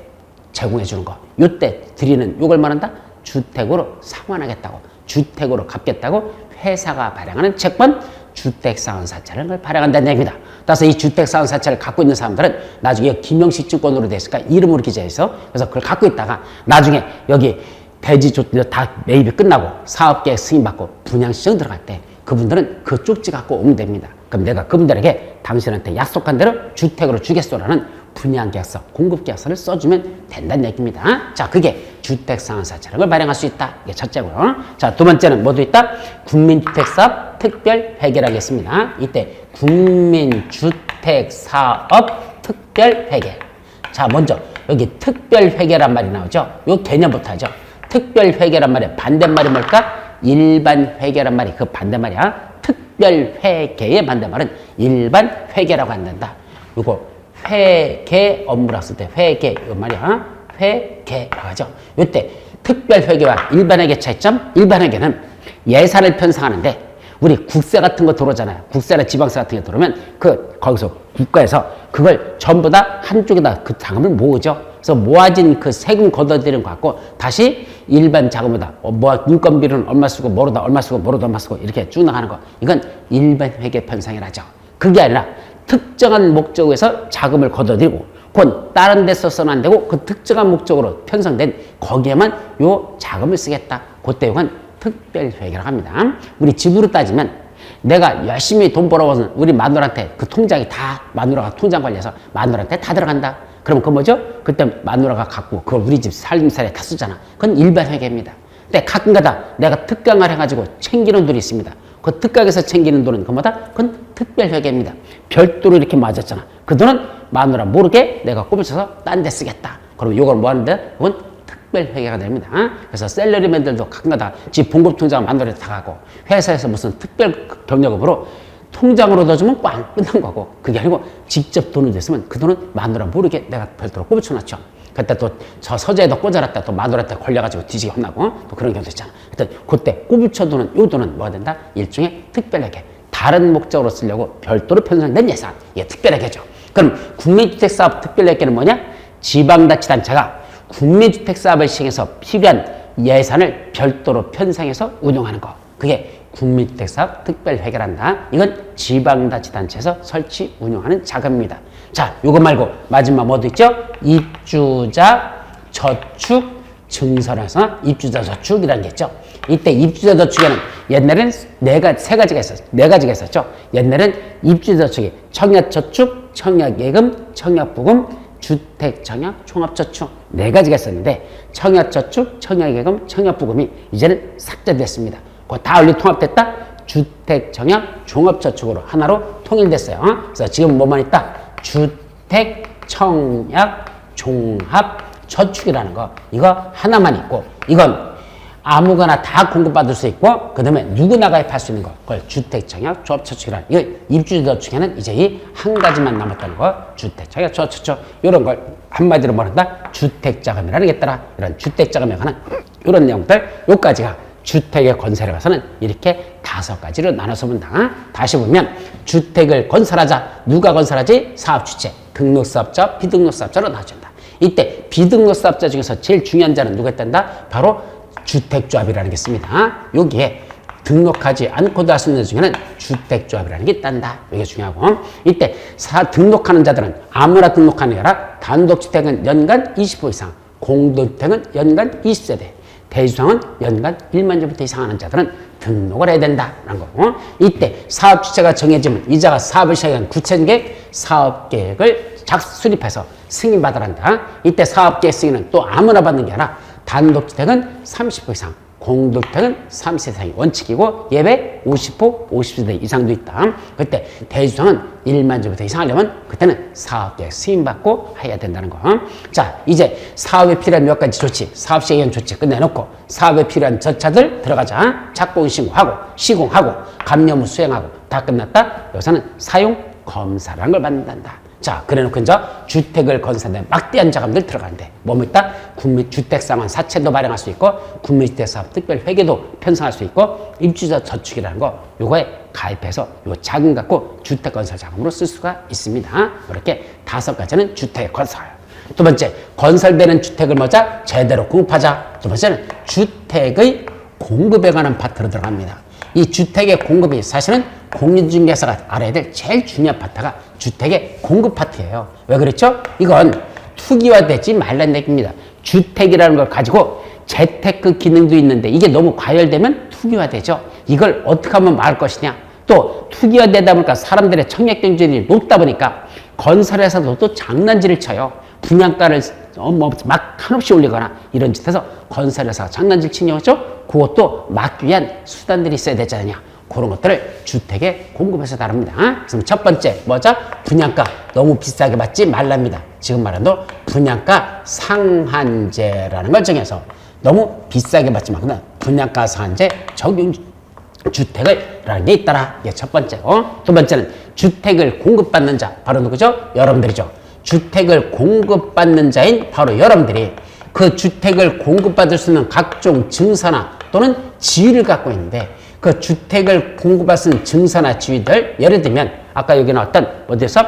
제공해 주는 거. 요때 드리는 요걸 말한다? 주택으로 상환하겠다고 주택으로 갚겠다고 회사가 발행하는 채권 주택상환사채라는 걸 발행한다는 얘기입니다. 따라서 이 주택상환사채를 갖고 있는 사람들은 나중에 김영식 증권으로 됐을까 이름으로 기재해서 그래서 그걸 갖고 있다가 나중에 여기 대지 다 매입이 끝나고 사업계획 승인받고 분양시장 들어갈 때 그분들은 그 쪽지 갖고 오면 됩니다. 그럼 내가 그분들에게 당신한테 약속한 대로 주택으로 주겠소라는 분양계약서, 공급계약서를 써주면 된다는 얘기입니다. 자, 그게 주택상환사채라는 걸 발행할 수 있다. 이게 첫째고요. 자, 두 번째는 뭐도 있다? 국민주택사업 특별회계라고 했습니다. 이때 국민주택사업 특별회계. 자, 먼저 여기 특별회계란 말이 나오죠. 요 개념부터 하죠. 특별회계란 말의 반대말이 뭘까? 일반회계란 말이 그 반대말이야. 특별회계의 반대말은 일반회계라고 한단다. 요거 회계 업무라고 쓸 때 회계 요 말이야. 회계라고 하죠. 요때 특별회계와 일반회계 차이점. 일반회계는 예산을 편성하는데 우리 국세 같은 거 들어오잖아요. 국세나 지방세 같은 게 들어오면 거기서 국가에서 그걸 전부 다 한쪽에다 그 자금을 모으죠. 그래서 모아진 그 세금 걷어들이는 거 갖고 다시 일반 자금보다 인건비는 얼마 쓰고 뭐로다 얼마 쓰고 뭐로다 얼마 쓰고 이렇게 쭉 나가는 거. 이건 일반 회계 편성이라죠. 그게 아니라 특정한 목적에서 자금을 걷어들이고 그건 다른 데 써서는 안 되고 그 특정한 목적으로 편성된 거기에만 요 자금을 쓰겠다. 그때 이건 특별회계라고 합니다. 우리 집으로 따지면 내가 열심히 돈 벌어와서 우리 마누라한테 그 통장이 다 마누라가 통장 관리해서 마누라한테 다 들어간다. 그럼 그 뭐죠? 그때 마누라가 갖고 그걸 우리 집 살림살이에 다 쓰잖아. 그건 일반 회계입니다. 근데 가끔가다 내가 특강을 해가지고 챙기는 돈이 있습니다. 그 특강에서 챙기는 돈은 그거보다 그건 특별회계입니다. 별도로 이렇게 맞았잖아. 그 돈은 마누라 모르게 내가 꼽아쳐서 딴 데 쓰겠다. 그럼 이걸 뭐 하는데? 그건 특별회계가 됩니다. 그래서 셀러리맨들도 가끔가다 집 봉급통장 마누라에 다 가고 회사에서 무슨 특별 경력업으로 통장으로 넣어주면 꽝 끝난 거고 그게 아니고 직접 돈을 냈으면 그 돈은 마누라 모르게 내가 별도로 꼽아쳐놨죠. 그때 또 저 서재에다 꽂아놨다 또 마누라한테 걸려가지고 뒤지게 혼나고 또 그런 경우도 있잖아. 하여튼 그때 꼽아쳐두는 요 돈은 뭐가 된다? 일종의 특별회계. 다른 목적으로 쓰려고 별도로 편성된 예산. 이게 특별회계죠. 그럼 국민주택사업 특별회계는 뭐냐? 지방자치단체가 국민주택사업을 시행해서 필요한 예산을 별도로 편성해서 운영하는 거. 그게 국민주택사업 특별회계란다. 이건 지방자치단체에서 설치 운영하는 자금입니다. 자, 요거 말고 마지막 뭐도 있죠? 입주자 저축 증설에서 입주자 저축이라는 게 있죠. 이때 입주자 저축에는 옛날에는 세 가지가 있었죠. 옛날에는 입주자 저축이 청약저축, 청약예금, 청약부금, 주택청약, 종합저축 4가지가 있었는데 청약저축, 청약예금, 청약부금이 이제는 삭제됐습니다. 그거 다 원리 통합됐다? 주택청약 종합저축으로 하나로 통일됐어요. 그래서 지금 뭐만 있다? 주택청약 종합저축이라는 거, 이거 하나만 있고, 이건 아무거나 다 공급받을 수 있고, 그 다음에 누구나 가입할 수 있는 거, 그걸 주택청약 종합저축이라는, 이거 입주저축에는 이제 이 한 가지만 남았다는 거, 주택청약 종합저축. 이런 걸 한마디로 말한다, 주택자금이라는 게 있더라. 이런 주택자금에 관한 이런 내용들, 요까지가 주택의 건설에 가서는 이렇게 5가지로 나눠서 본다. 다시 보면 주택을 건설하자. 누가 건설하지? 사업주체, 등록사업자, 비등록사업자로 나눠진다. 이때 비등록사업자 중에서 제일 중요한 자는 누가 있단다? 바로 주택조합이라는 게 있습니다. 여기에 등록하지 않고도 할 수 있는 자 중에는 주택조합이라는 게 있단다. 이게 중요하고, 이때 등록하는 자들은 아무나 등록하는 게 아니라 단독주택은 연간 20호 이상, 공동주택은 연간 20세대, 대주상은 연간 1만 제곱미터 이상 하는 자들은 등록을 해야 된다라는 거고, 이때 사업주체가 정해지면 이자가 사업을 시작한 구체계획, 사업계획을 수립해서 승인받아야 한다. 이때 사업계획 승인은 또 아무나 받는 게 아니라 단독주택은 30호 이상, 공동주택은 30세 이상이 원칙이고, 예외 50호, 50세대 이상도 있다. 그때 대주상은 1만 제곱미터 이상 하려면 그때는 사업계획 승인받고 해야 된다는 거. 자, 이제 사업에 필요한 몇 가지 조치, 사업시행령 조치 끝내놓고 사업에 필요한 절차들 들어가자. 착공 신고하고, 시공하고, 감염 수행하고 다 끝났다. 여기서는 사용 검사라는 걸 받는다. 자, 그래놓고 이제 주택을 건설하는 막대한 자금들 들어가는데 뭐뭐 있다? 국민주택상환 사채도 발행할 수 있고, 국민주택사업 특별회계도 편성할 수 있고, 입주자 저축이라는 거, 요거에 가입해서 요 자금 갖고 주택건설 자금으로 쓸 수가 있습니다. 이렇게 5가지는 주택 건설. 두 번째, 건설되는 주택을 뭐자? 제대로 공급하자. 두 번째는 주택의 공급에 관한 파트로 들어갑니다. 이 주택의 공급이 사실은 공인중개사가 알아야 될 제일 중요한 파트가 주택의 공급 파트예요. 왜 그랬죠? 이건 투기화되지 말라는 얘기입니다. 주택이라는 걸 가지고 재테크 기능도 있는데 이게 너무 과열되면 투기화되죠. 이걸 어떻게 하면 막을 것이냐. 또 투기화되다 보니까 사람들의 청약 경쟁률이 높다 보니까 건설회사도 또 장난질을 쳐요. 분양가를 막 한없이 올리거나 이런 짓해서 건설회사가 장난질 치는 거죠. 그것도 막기 위한 수단들이 있어야 되지 않냐. 그런 것들을 주택에 공급해서 다룹니다. 그래서 첫 번째 뭐죠? 분양가 너무 비싸게 받지 말랍니다. 지금 말한 대로 분양가 상한제라는 걸 정해서 너무 비싸게 받지 말고 분양가 상한제 적용 주택을 라는 게 있더라. 이게 첫 번째고, 두 번째는 주택을 공급받는 자, 바로 누구죠? 여러분들이죠. 주택을 공급받는 자인 바로 여러분들이 그 주택을 공급받을 수 있는 각종 증서나 또는 지위를 갖고 있는데, 그 주택을 공급할 수 있는 증서나 지위들, 예를 들면 아까 여기 나왔던 어디서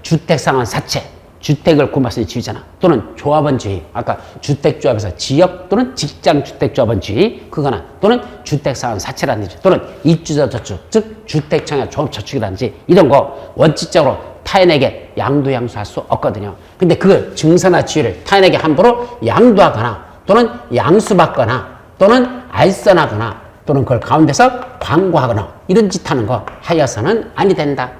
주택상환 사채, 주택을 공급할 수 있는 지위잖아. 또는 조합원 지위, 아까 주택조합에서 지역 또는 직장주택조합원 지위, 그거나 또는 주택상환 사채라든지 또는 입주자 저축, 즉 주택청약 종합저축이라든지 이런 거 원칙적으로 타인에게 양도양수할 수 없거든요. 근데 그 증서나 지위를 타인에게 함부로 양도하거나 또는 양수받거나 또는 알선하거나 또는 그걸 가운데서 광고하거나 이런 짓 하는 거 하여서는 아니 된다.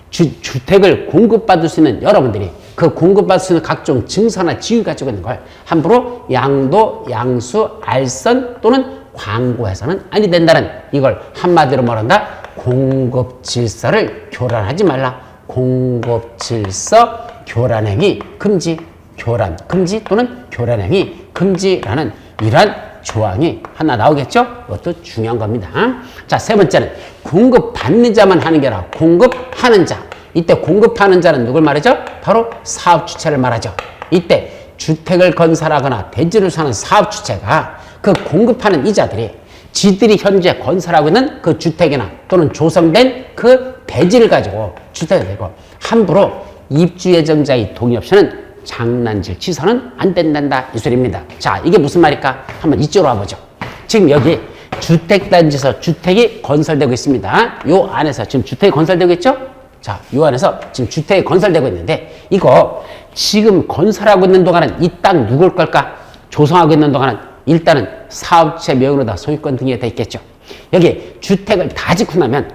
주택을 공급받을 수 있는 여러분들이 그 공급받을 수 있는 각종 증서나 지위 가지고 있는 걸 함부로 양도, 양수, 알선 또는 광고해서는 아니 된다는, 이걸 한마디로 말한다. 공급 질서를 교란하지 말라. 공급 질서 교란행위 금지, 교란 금지 또는 교란행위 금지라는 이러한 조항이 하나 나오겠죠? 이것도 중요한 겁니다. 자, 세 번째는 공급받는 자만 하는 게 아니라 공급하는 자. 이때 공급하는 자는 누굴 말하죠? 바로 사업주체를 말하죠. 이때 주택을 건설하거나 대지를 사는 사업주체가 그 공급하는 이자들이 지들이 현재 건설하고 있는 그 주택이나 또는 조성된 그 대지를 가지고 주택을 내고 함부로 입주 예정자의 동의 없이는 장난질 치서는 안 된단다, 이 소리입니다. 자, 이게 무슨 말일까? 한번 이쪽으로 와보죠. 지금 여기 주택단지에서 주택이 건설되고 있습니다. 요 안에서 지금 주택이 건설되고 있죠? 자, 요 안에서 지금 주택이 건설되고 있는데, 이거 지금 건설하고 있는 동안은 이 땅 누굴 걸까? 조성하고 있는 동안은 일단은 사업체 명의로 다 소유권 등기가 돼 있겠죠. 여기 주택을 다 짓고 나면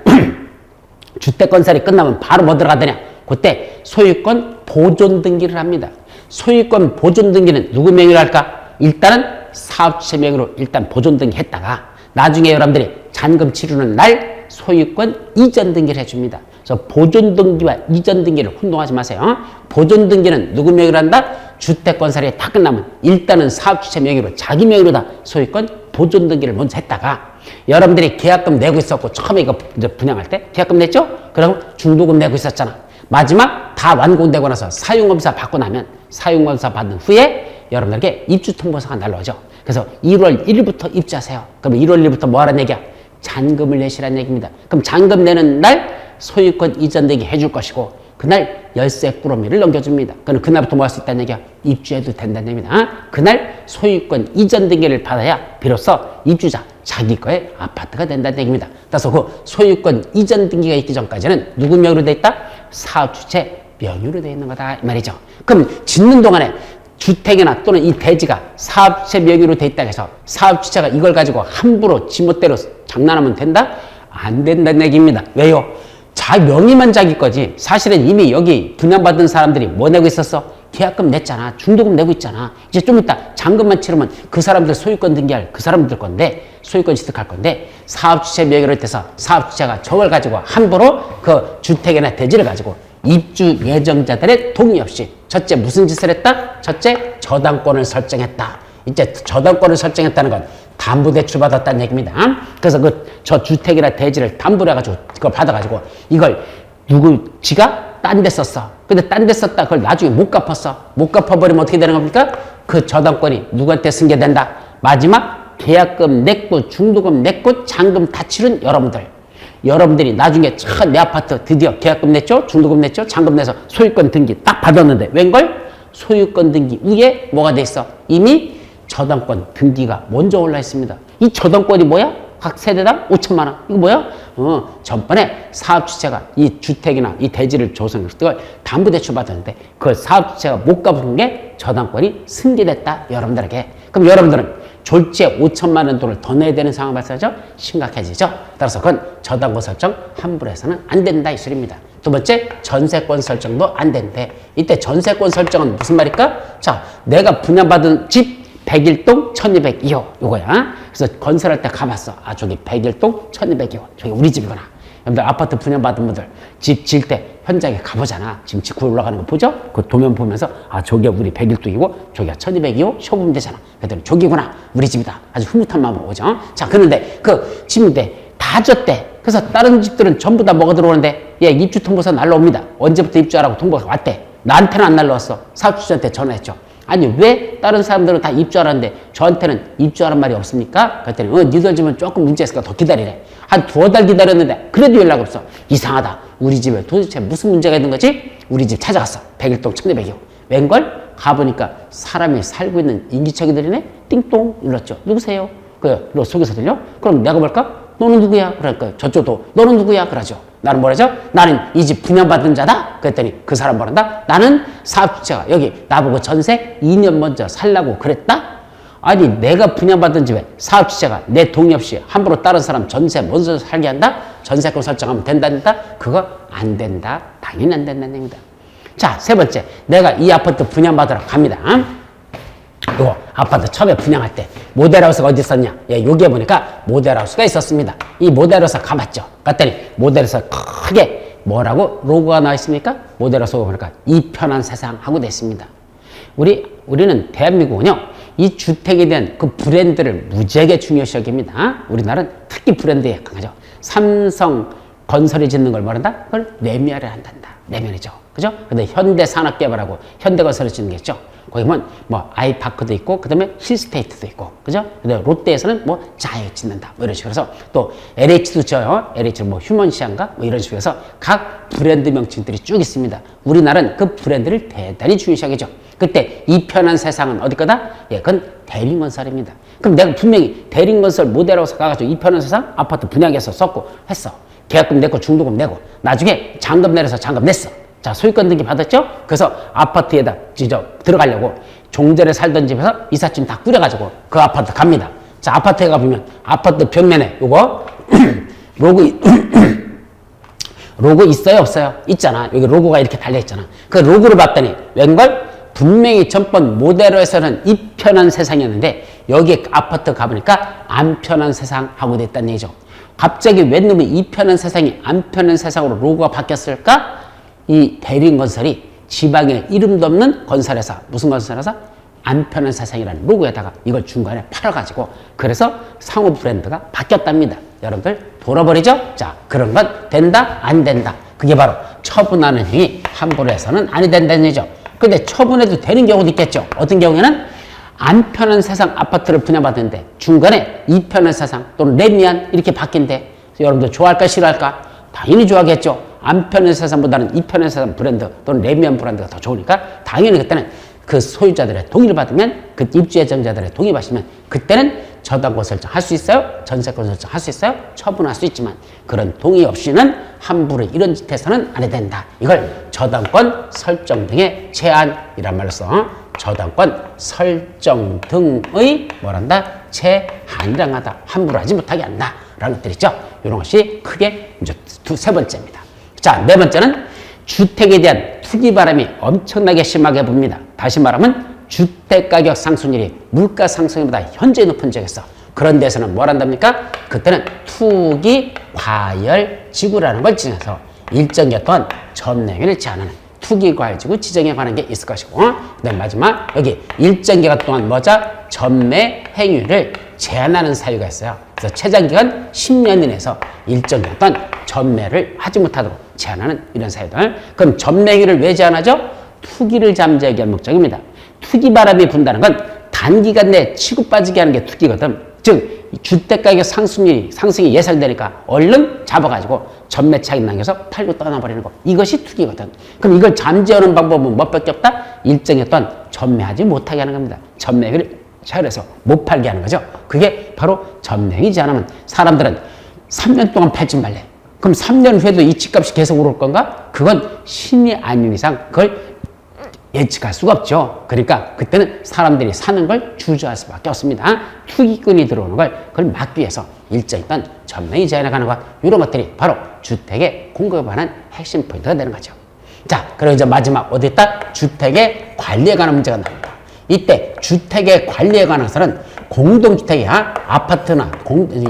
주택 건설이 끝나면 바로 뭐 들어가더냐? 그때 소유권 보존 등기를 합니다. 소유권 보존 등기는 누구 명의로 할까? 일단은 사업주체 명의로 일단 보존 등기 했다가 나중에 여러분들이 잔금 치르는 날 소유권 이전 등기를 해줍니다. 그래서 보존 등기와 이전 등기를 혼동하지 마세요. 보존 등기는 누구 명의로 한다? 주택건설이 다 끝나면 일단은 사업주체 명의로 자기 명의로 다 소유권 보존 등기를 먼저 했다가 여러분들이 계약금 내고 있었고 처음에 이거 이제 분양할 때 계약금 냈죠? 그리고 중도금 내고 있었잖아. 마지막 다 완공되고 나서 사용검사 받고 나면 사용검사 받은 후에 여러분들에게 입주통보서가 날라오죠. 그래서 1월 1일부터 입주하세요. 그럼 1월 1일부터 뭐 하라는 얘기야? 잔금을 내시라는 얘기입니다. 그럼 잔금 내는 날 소유권 이전 등기 해줄 것이고 그날 열쇠 꾸러미를 넘겨줍니다. 그럼 그날부터 뭐 할 수 있다는 얘기야? 입주해도 된다는 얘기입니다. 그날 소유권 이전 등기를 받아야 비로소 입주자 자기 거의 아파트가 된다는 얘기입니다. 따라서 그 소유권 이전 등기가 있기 전까지는 누구 명의로 돼 있다? 사업주체 명의로 돼 있는 거다 이 말이죠. 그럼 짓는 동안에 주택이나 또는 이 대지가 사업주체 명의로 돼 있다고 해서 사업주체가 이걸 가지고 함부로 지멋대로 장난하면 된다? 안 된다는 얘기입니다. 왜요? 명의만 자기 거지 사실은 이미 여기 분양받은 사람들이 뭐 내고 있었어? 계약금 냈잖아. 중도금 내고 있잖아. 이제 좀 이따 잔금만 치르면 그 사람들 소유권 등기할 그 사람들 건데 소유권 취득할 건데 사업주체 명의로 돼서 사업주체가 저걸 가지고 함부로 그 주택이나 대지를 가지고 입주 예정자들의 동의 없이 첫째 무슨 짓을 했다? 첫째 저당권을 설정했다. 이제 저당권을 설정했다는 건 담보대출 받았다는 얘기입니다. 그래서 저 주택이나 대지를 담보로 해가지고 그걸 받아가지고 이걸 지가 딴 데 썼어. 근데 딴 데 썼다 그걸 나중에 못 갚았어. 못 갚아버리면 어떻게 되는 겁니까? 그 저당권이 누구한테 승계된다? 마지막 계약금 냈고 중도금 냈고 잔금 다 치른 여러분들이 나중에 내 아파트 드디어 계약금 냈죠? 중도금 냈죠? 잔금 내서 소유권 등기 딱 받았는데 웬걸? 소유권 등기 위에 뭐가 돼 있어? 이미 저당권 등기가 먼저 올라 있습니다. 이 저당권이 뭐야? 각 세대당 5천만 원. 이거 뭐야? 전번에 사업주체가 이 주택이나 이 대지를 조성했을 때 담보대출 받았는데 그 사업주체가 못 갚은 게 저당권이 승계됐다. 여러분들에게. 그럼 여러분들은 졸지에 5천만 원 돈을 더 내야 되는 상황 발생하죠? 심각해지죠? 따라서 그건 저당권 설정 함부로 해서는 안 된다 이 소리입니다. 두 번째, 전세권 설정도 안 된대. 이때 전세권 설정은 무슨 말일까? 자, 내가 분양받은 집 101동 1202호 요거야. 그래서 건설할 때 가봤어. 아 저기 101동 1202호 저기 우리 집이구나. 여러분들 아파트 분양받은 분들 집 질 때 현장에 가보잖아. 지금 직구 올라가는 거 보죠? 그 도면 보면서 아 저게 우리 101동이고 저기가 1202호 쇼룸되잖아. 그랬더니 저기구나 우리 집이다. 아주 흐뭇한 마음으로 오죠. 자 그런데 그 집인데 다 졌대. 그래서 다른 집들은 전부 다 뭐가 들어오는데 예 입주 통보서 날라옵니다. 언제부터 입주하라고 통보가 왔대. 나한테는 안 날라왔어. 사업주한테 전화했죠. 아니 왜 다른 사람들은 다 입주하라는데 저한테는 입주하란 말이 없습니까? 그랬더니 니들 집은 조금 문제 있으니까 더 기다리래. 한 2달 기다렸는데 그래도 연락 없어. 이상하다. 우리 집에 도대체 무슨 문제가 있는 거지? 우리 집 찾아갔어. 101동 1202호. 웬걸? 가보니까 사람이 살고 있는 인기척이들이네. 띵동 눌렀죠. 누구세요? 너 속에서 들려? 그럼 내가 볼까? 너는 누구야? 그러니까 저쪽도 너는 누구야? 그러죠. 나는 뭐라죠? 나는 이 집 분양받은 자다? 그랬더니 그 사람 뭐란다? 나는 사업주체가 여기 나보고 전세 2년 먼저 살라고 그랬다? 아니 내가 분양받은 집에 사업주체가 내 동의 없이 함부로 다른 사람 전세 먼저 살게 한다? 전세권 설정하면 된다? 그거 안 된다. 당연히 안 된다는 얘기입니다. 자, 세 번째. 내가 이 아파트 분양받으러 갑니다. 요 아파트 처음에 분양할 때 모델하우스가 어디 있었냐? 예, 여기에 보니까 모델하우스가 있었습니다. 이 모델하우스 가봤죠. 갔더니 모델하우스 크게 뭐라고 로고가 나와 있습니까? 모델하우스가 보니까 이 편한 세상 하고 돼 있습니다. 우리는 대한민국은요 이 주택에 대한 그 브랜드를 무지하게 중요시 여깁니다. 우리나라는 특히 브랜드에 강하죠. 삼성 건설이 짓는 걸 뭐란다? 그걸 내면을 한단다. 내면이죠. 그죠? 근데 현대산업개발하고 현대건설이 짓는 게 있죠. 거기 보면 뭐 아이파크도 있고 그다음에 힐스테이트도 있고 그죠? 근데 롯데에서는 뭐 자유 짓는다 뭐 이런 식으로 해서 또 LH도 져요. LH 뭐 휴먼시안가 뭐 이런 식으로 해서 각 브랜드 명칭들이 쭉 있습니다. 우리나라는 그 브랜드를 대단히 중요시하겠죠. 그때 이 편한 세상은 어디 거다? 예, 그건 대림건설입니다. 그럼 내가 분명히 대림건설 모델하우스 가가지고 이 편한 세상 아파트 분양해서 썼고 했어. 계약금 내고 중도금 내고 나중에 잔금 내려서 잔금 냈어. 자, 소유권 등기 받았죠? 그래서 아파트에다 들어가려고 종전에 살던 집에서 이삿짐 다 꾸려가지고 그 아파트 갑니다. 자, 아파트에 가보면 아파트 벽면에 요거 로고 있어요? 없어요? 있잖아. 여기 로고가 이렇게 달려있잖아. 그 로고를 봤더니 웬걸? 분명히 전번 모델로에서는 이 편한 세상이었는데 여기 아파트 가보니까 안 편한 세상 하고 됐다는 얘기죠. 갑자기 웬 놈이 이 편한 세상이 안 편한 세상으로 로고가 바뀌었을까? 이 대림건설이 지방에 이름도 없는 건설회사, 무슨 건설회사? 안 편한 세상이라는 로고에다가 이걸 중간에 팔아가지고 그래서 상호 브랜드가 바뀌었답니다. 여러분들 돌아버리죠? 자, 그런 건 된다? 안 된다? 그게 바로 처분하는 행위 함부로 해서는 아니 된다는 얘기죠. 근데 처분해도 되는 경우도 있겠죠. 어떤 경우에는 안 편한 세상 아파트를 분양받는데 중간에 이 편한 세상 또는 레미안 이렇게 바뀐대. 여러분들 좋아할까 싫어할까? 당연히 좋아하겠죠. 안 편한 세상보다는 이 편한 세상 브랜드 또는 레미안 브랜드가 더 좋으니까 당연히 그때는 그 소유자들의 동의를 받으면 그 입주 예정자들의 동의 받으면 그때는 저당권 설정 할 수 있어요? 전세권 설정 할 수 있어요? 처분할 수 있지만 그런 동의 없이는 함부로 이런 짓 해서는 안 된다. 이걸 저당권 설정 등의 제한이란 말로 써. 저당권 설정 등의 뭐란다? 제한이랑 하다. 함부로 하지 못하게 한다. 라는 것들 있죠. 이런 것이 크게 이제 세 번째입니다. 자, 네 번째는 주택에 대한 투기 바람이 엄청나게 심하게 붑니다. 다시 말하면 주택가격 상승률이 물가 상승보다 현저히 높은 지역에서 그런 데서는 뭘 한답니까? 그때는 투기 과열 지구라는 걸 지정해서 일정 어떤 점례율을 제한하는 투기 과열 지구 지정에 관한 게 있을 것이고 그다음 마지막 여기 일정 기간 동안 뭐자 전매 행위를 제한하는 사유가 있어요. 그래서 최장기간 10년 이내에서 일정 어떤 전매를 하지 못하도록 제한하는 이런 사유들. 그럼 전매행위를 왜 제한하죠? 투기를 잠재하기 위한 목적입니다. 투기 바람이 분다는 건 단기간 내에 치고 빠지게 하는 게 투기거든. 즉 주택가격 상승이 예상되니까 얼른 잡아가지고 전매 차익 남겨서 팔고 떠나버리는 거. 이것이 투기거든. 그럼 이걸 잠재우는 방법은 뭐밖에 없다? 일정의 어떤 전매하지 못하게 하는 겁니다. 전매를 제한해서 못 팔게 하는 거죠. 그게 바로 전매행위 제한하면 사람들은 3년 동안 팔지 말래. 그럼 3년 후에도 이 집값이 계속 오를 건가? 그건 신이 아닌 이상 그걸 예측할 수가 없죠. 그러니까 그때는 사람들이 사는 걸 주저할 수밖에 없습니다. 투기꾼이 들어오는 걸 그걸 막기 위해서 일정했던 전매행위 제한에 관한 것 이런 것들이 바로 주택의 공급에 관한 핵심 포인트가 되는 거죠. 자, 그리고 이제 마지막 어디 있다? 주택의 관리에 관한 문제가 나옵니다. 이때 주택의 관리에 관해서는 공동주택이야 아파트나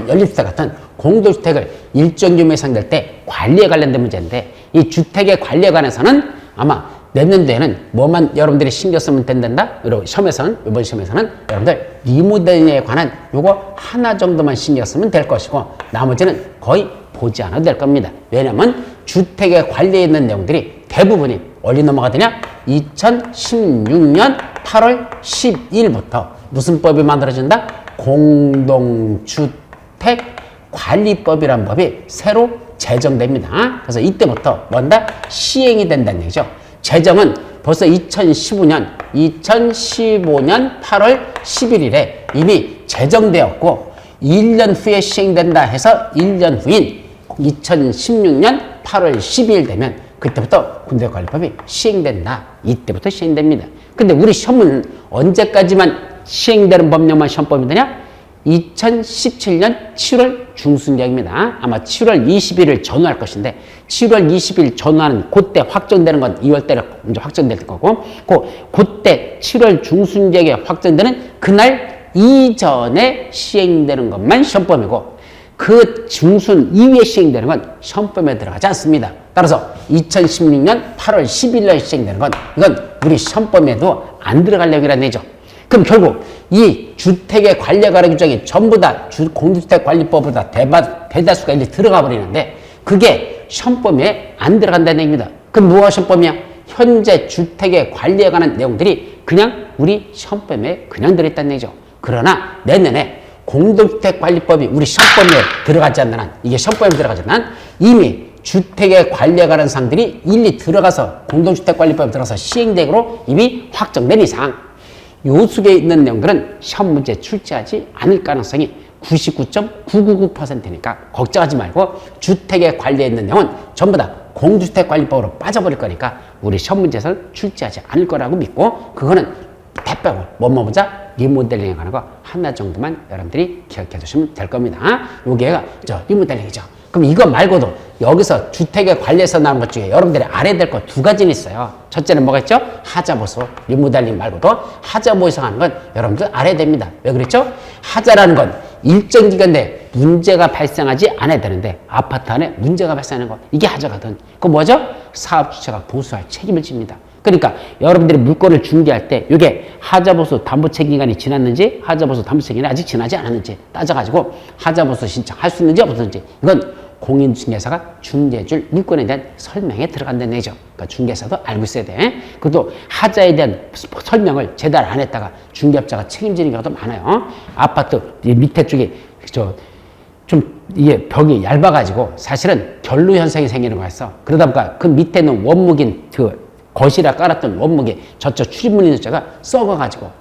연립주택 같은 공동주택을 일정 규모 이상 될 때 관리에 관련된 문제인데 이 주택의 관리에 관해서는 아마 내년도에는 뭐만 여러분들이 신경 쓰면 된다? 이번 시험에서는 여러분들 리모델링에 관한 요거 하나 정도만 신경 쓰면 될 것이고 나머지는 거의 보지 않아도 될 겁니다. 왜냐면 주택의 관리에 있는 내용들이 대부분이 어디 넘어가더냐? 2016년 8월 10일부터 무슨 법이 만들어진다? 공동주택관리법이라는 법이 새로 제정됩니다. 그래서 이때부터 뭔다? 시행이 된다는 얘기죠. 제정은 벌써 2015년 8월 11일에 이미 제정되었고 1년 후에 시행된다 해서 1년 후인 2016년 8월 12일 되면 그때부터 군대관리법이 시행된다. 이때부터 시행됩니다. 근데 우리 시험은 언제까지만 시행되는 법령만 시험법이 되냐? 2017년 7월 중순경입니다. 아마 7월 20일을 전후할 것인데 7월 20일 전후하는 그때 확정되는 건 2월달에 이제 확정될 거고 그때 7월 중순경에 확정되는 그날 이전에 시행되는 것만 시험법이고 그 중순 이후에 시행되는 건 시험법에 들어가지 않습니다. 따라서 2016년 8월 10일날 시행되는 건 이건 우리 시험법에도 안 들어갈 내용이라는 얘기죠. 그럼 결국 이 주택의 관리에 관한 규정이 전부 다 공동주택관리법보다 대다수가 이제 들어가 버리는데 그게 시험법에 안 들어간다는 얘기입니다. 그럼 뭐가 시험법이야? 현재 주택의 관리에 관한 내용들이 그냥 우리 시험법에 그냥 들어있다는 얘기죠. 그러나 내년에 공동주택관리법이 우리 시험법에 들어가지 않는 한 이게 시험법에 들어가지 않는 한 이미 주택의 관리에 관한 사항들이 일리 들어가서 공동주택관리법에 들어가서 시행되기로 이미 확정된 이상 요 속에 있는 내용들은 시험 문제 출제하지 않을 가능성이 99.999%니까 걱정하지 말고 주택의 관리에 있는 내용은 전부 다 공동주택관리법으로 빠져버릴 거니까 우리 시험 문제에서는 출제하지 않을 거라고 믿고 그거는 대표고 뭐뭐 보자 리모델링에 관한 거 하나 정도만 여러분들이 기억해 두시면 될 겁니다. 요게가 리모델링이죠. 그럼 이거 말고도 여기서 주택에 관리해서 나온 것 중에 여러분들이 알아야 될 거 두 가지는 있어요. 첫째는 뭐가 있죠? 하자보수, 리모델링 말고도 하자보수에서 하는 건 여러분들 알아야 됩니다. 왜 그랬죠? 하자라는 건 일정 기간 내에 문제가 발생하지 않아야 되는데 아파트 안에 문제가 발생하는 거, 이게 하자거든. 그거 뭐죠? 사업주체가 보수할 책임을 집니다. 그러니까 여러분들이 물건을 중개할 때 이게 하자보수 담보책임기간이 지났는지 하자보수 담보책임기간이 아직 지나지 않았는지 따져가지고 하자보수 신청할 수 있는지 없는지, 이건 공인중개사가 중개해줄 물건에 대한 설명에 들어간다는 얘기죠. 그러니까 중개사도 알고 있어야 돼. 그것도 하자에 대한 설명을 제대로 안 했다가 중개업자가 책임지는 경우도 많아요. 아파트 밑에 쪽에 좀 이게 벽이 얇아가지고 사실은 결로 현상이 생기는 거였어. 그러다 보니까 그 밑에는 원목인 거실에 깔았던 원목이 저쪽 출입문 있는 자가 썩어가지고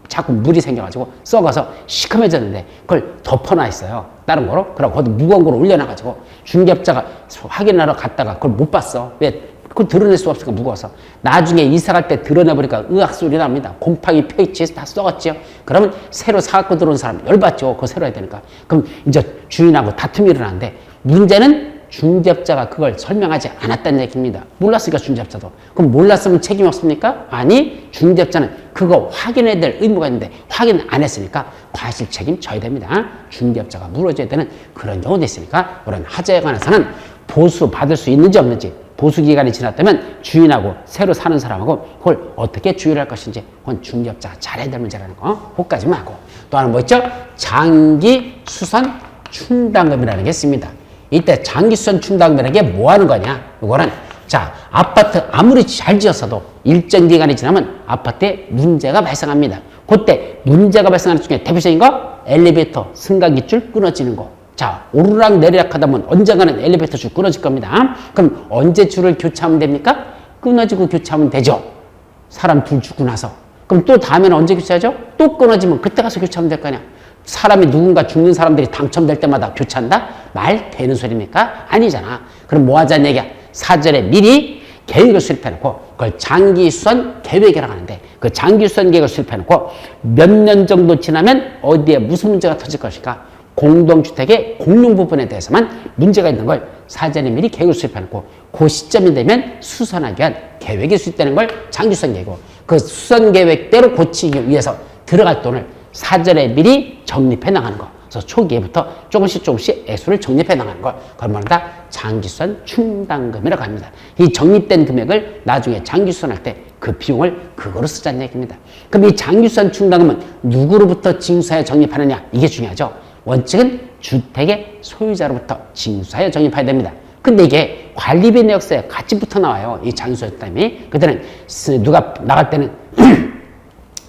자꾸 물이 생겨가지고 썩어서 시커매졌는데 그걸 덮어놔 있어요. 다른 거로. 그러고 거기 무거운 거로 올려놔가지고 중개업자가 확인하러 갔다가 그걸 못 봤어. 왜? 그걸 드러낼 수 없으니까 무거워서. 나중에 이사 갈 때 드러내보니까 으악 소리 납니다. 곰팡이 펴있지, 다 썩었죠. 그러면 새로 사갖고 들어온 사람 열받죠. 그거 새로 해야 되니까. 그럼 이제 주인하고 다툼이 일어나는데 문제는 중개업자가 그걸 설명하지 않았다는 얘기입니다. 몰랐으니까 중개업자도. 그럼 몰랐으면 책임 없습니까? 아니, 중개업자는 그거 확인해야 될 의무가 있는데 확인 안 했으니까 과실 책임 져야 됩니다. 중개업자가 물어줘야 되는 그런 경우도 있으니까 그런 하자에 관해서는 보수 받을 수 있는지 없는지, 보수 기간이 지났다면 주인하고 새로 사는 사람하고 그걸 어떻게 조율할 것인지 그건 중개업자가 잘해야 될 문제라는 거, 그것까지만 하고. 또 하나 뭐 있죠? 장기 수선 충당금이라는 게 있습니다. 이때 장기수선 충당금이라는 게 뭐 하는 거냐? 이거는 자, 아파트 아무리 잘 지었어도 일정 기간이 지나면 아파트에 문제가 발생합니다. 그때 문제가 발생하는 중에 대표적인 거 엘리베이터 승강기줄 끊어지는 거. 자, 오르락 내리락 하다 보면 언젠가는 엘리베이터 줄 끊어질 겁니다. 그럼 언제 줄을 교체하면 됩니까? 끊어지고 교체하면 되죠. 사람 둘 죽고 나서. 그럼 또 다음에는 언제 교체하죠? 또 끊어지면 그때 가서 교체하면 될 거 아니야. 사람이 누군가 죽는 사람들이 당첨될 때마다 교체한다? 말 되는 소리입니까? 아니잖아. 그럼 뭐 하자는 얘기야? 사전에 미리 계획을 수립해놓고 그걸 장기수선 계획이라고 하는데 그 장기수선 계획을 수립해놓고 몇 년 정도 지나면 어디에 무슨 문제가 터질 것일까? 공동주택의 공용 부분에 대해서만 문제가 있는 걸 사전에 미리 계획을 수립해놓고 그 시점이 되면 수선하기 위한 계획이 수립되는 걸 장기수선 계획이고, 그 수선 계획대로 고치기 위해서 들어갈 돈을 사전에 미리 적립해 나가는 거. 그래서 초기에부터 조금씩 액수를 적립해 나가는 걸, 그걸 말한다 장기수선 충당금이라고 합니다. 이 적립된 금액을 나중에 장기수선할 때 그 비용을 그거로 쓰자는 얘기입니다. 그럼 이 장기수선 충당금은 누구로부터 징수하여 적립하느냐? 이게 중요하죠. 원칙은 주택의 소유자로부터 징수하여 적립해야 됩니다. 근데 이게 관리비 내역서에 같이 붙어 나와요. 이 장기수선 때문에. 그때는 누가 나갈 때는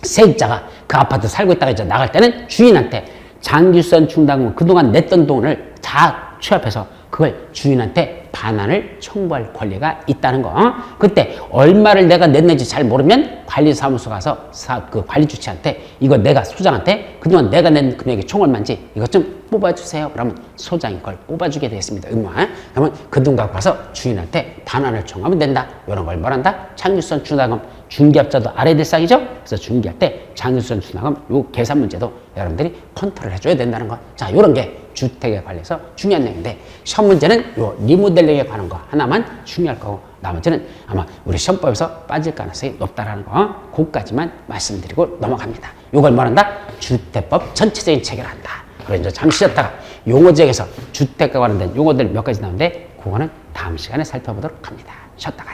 세입자가 그 아파트 살고 있다가 이제 나갈 때는 주인한테 장기수선 충당금 그동안 냈던 돈을 다 취합해서 그걸 주인한테 반환을 청구할 권리가 있다는 거. 그때 얼마를 내가 냈는지 잘 모르면 관리사무소 가서 그 관리주체한테 이거 내가 소장한테 그동안 내가 낸 금액이 총 얼마인지 이것 좀 뽑아주세요. 그러면 소장이 그걸 뽑아주게 되겠습니다. 의무화. 그러면 그 돈 갖고 와서 주인한테 반환을 청구하면 된다. 이런 걸 말한다. 장기수선 충당금. 중개업자도 알아야 될 사항이죠. 그래서 중개할 때 장기수선 충당금 요 계산 문제도 여러분들이 컨트롤 해줘야 된다는 거. 자, 요런 게 주택에 관해서 중요한 내용인데 시험 문제는 요 리모델링에 관한 거 하나만 중요할 거고 나머지는 아마 우리 시험법에서 빠질 가능성이 높다라는 거, 그것까지만 말씀드리고 넘어갑니다. 요걸 말한다 주택법 전체적인 체계를 한다. 그리고 이제 잠시 쉬었다가 용어지역에서 주택과 관련된 용어들 몇 가지 나오는데 그거는 다음 시간에 살펴보도록 합니다. 쉬었다가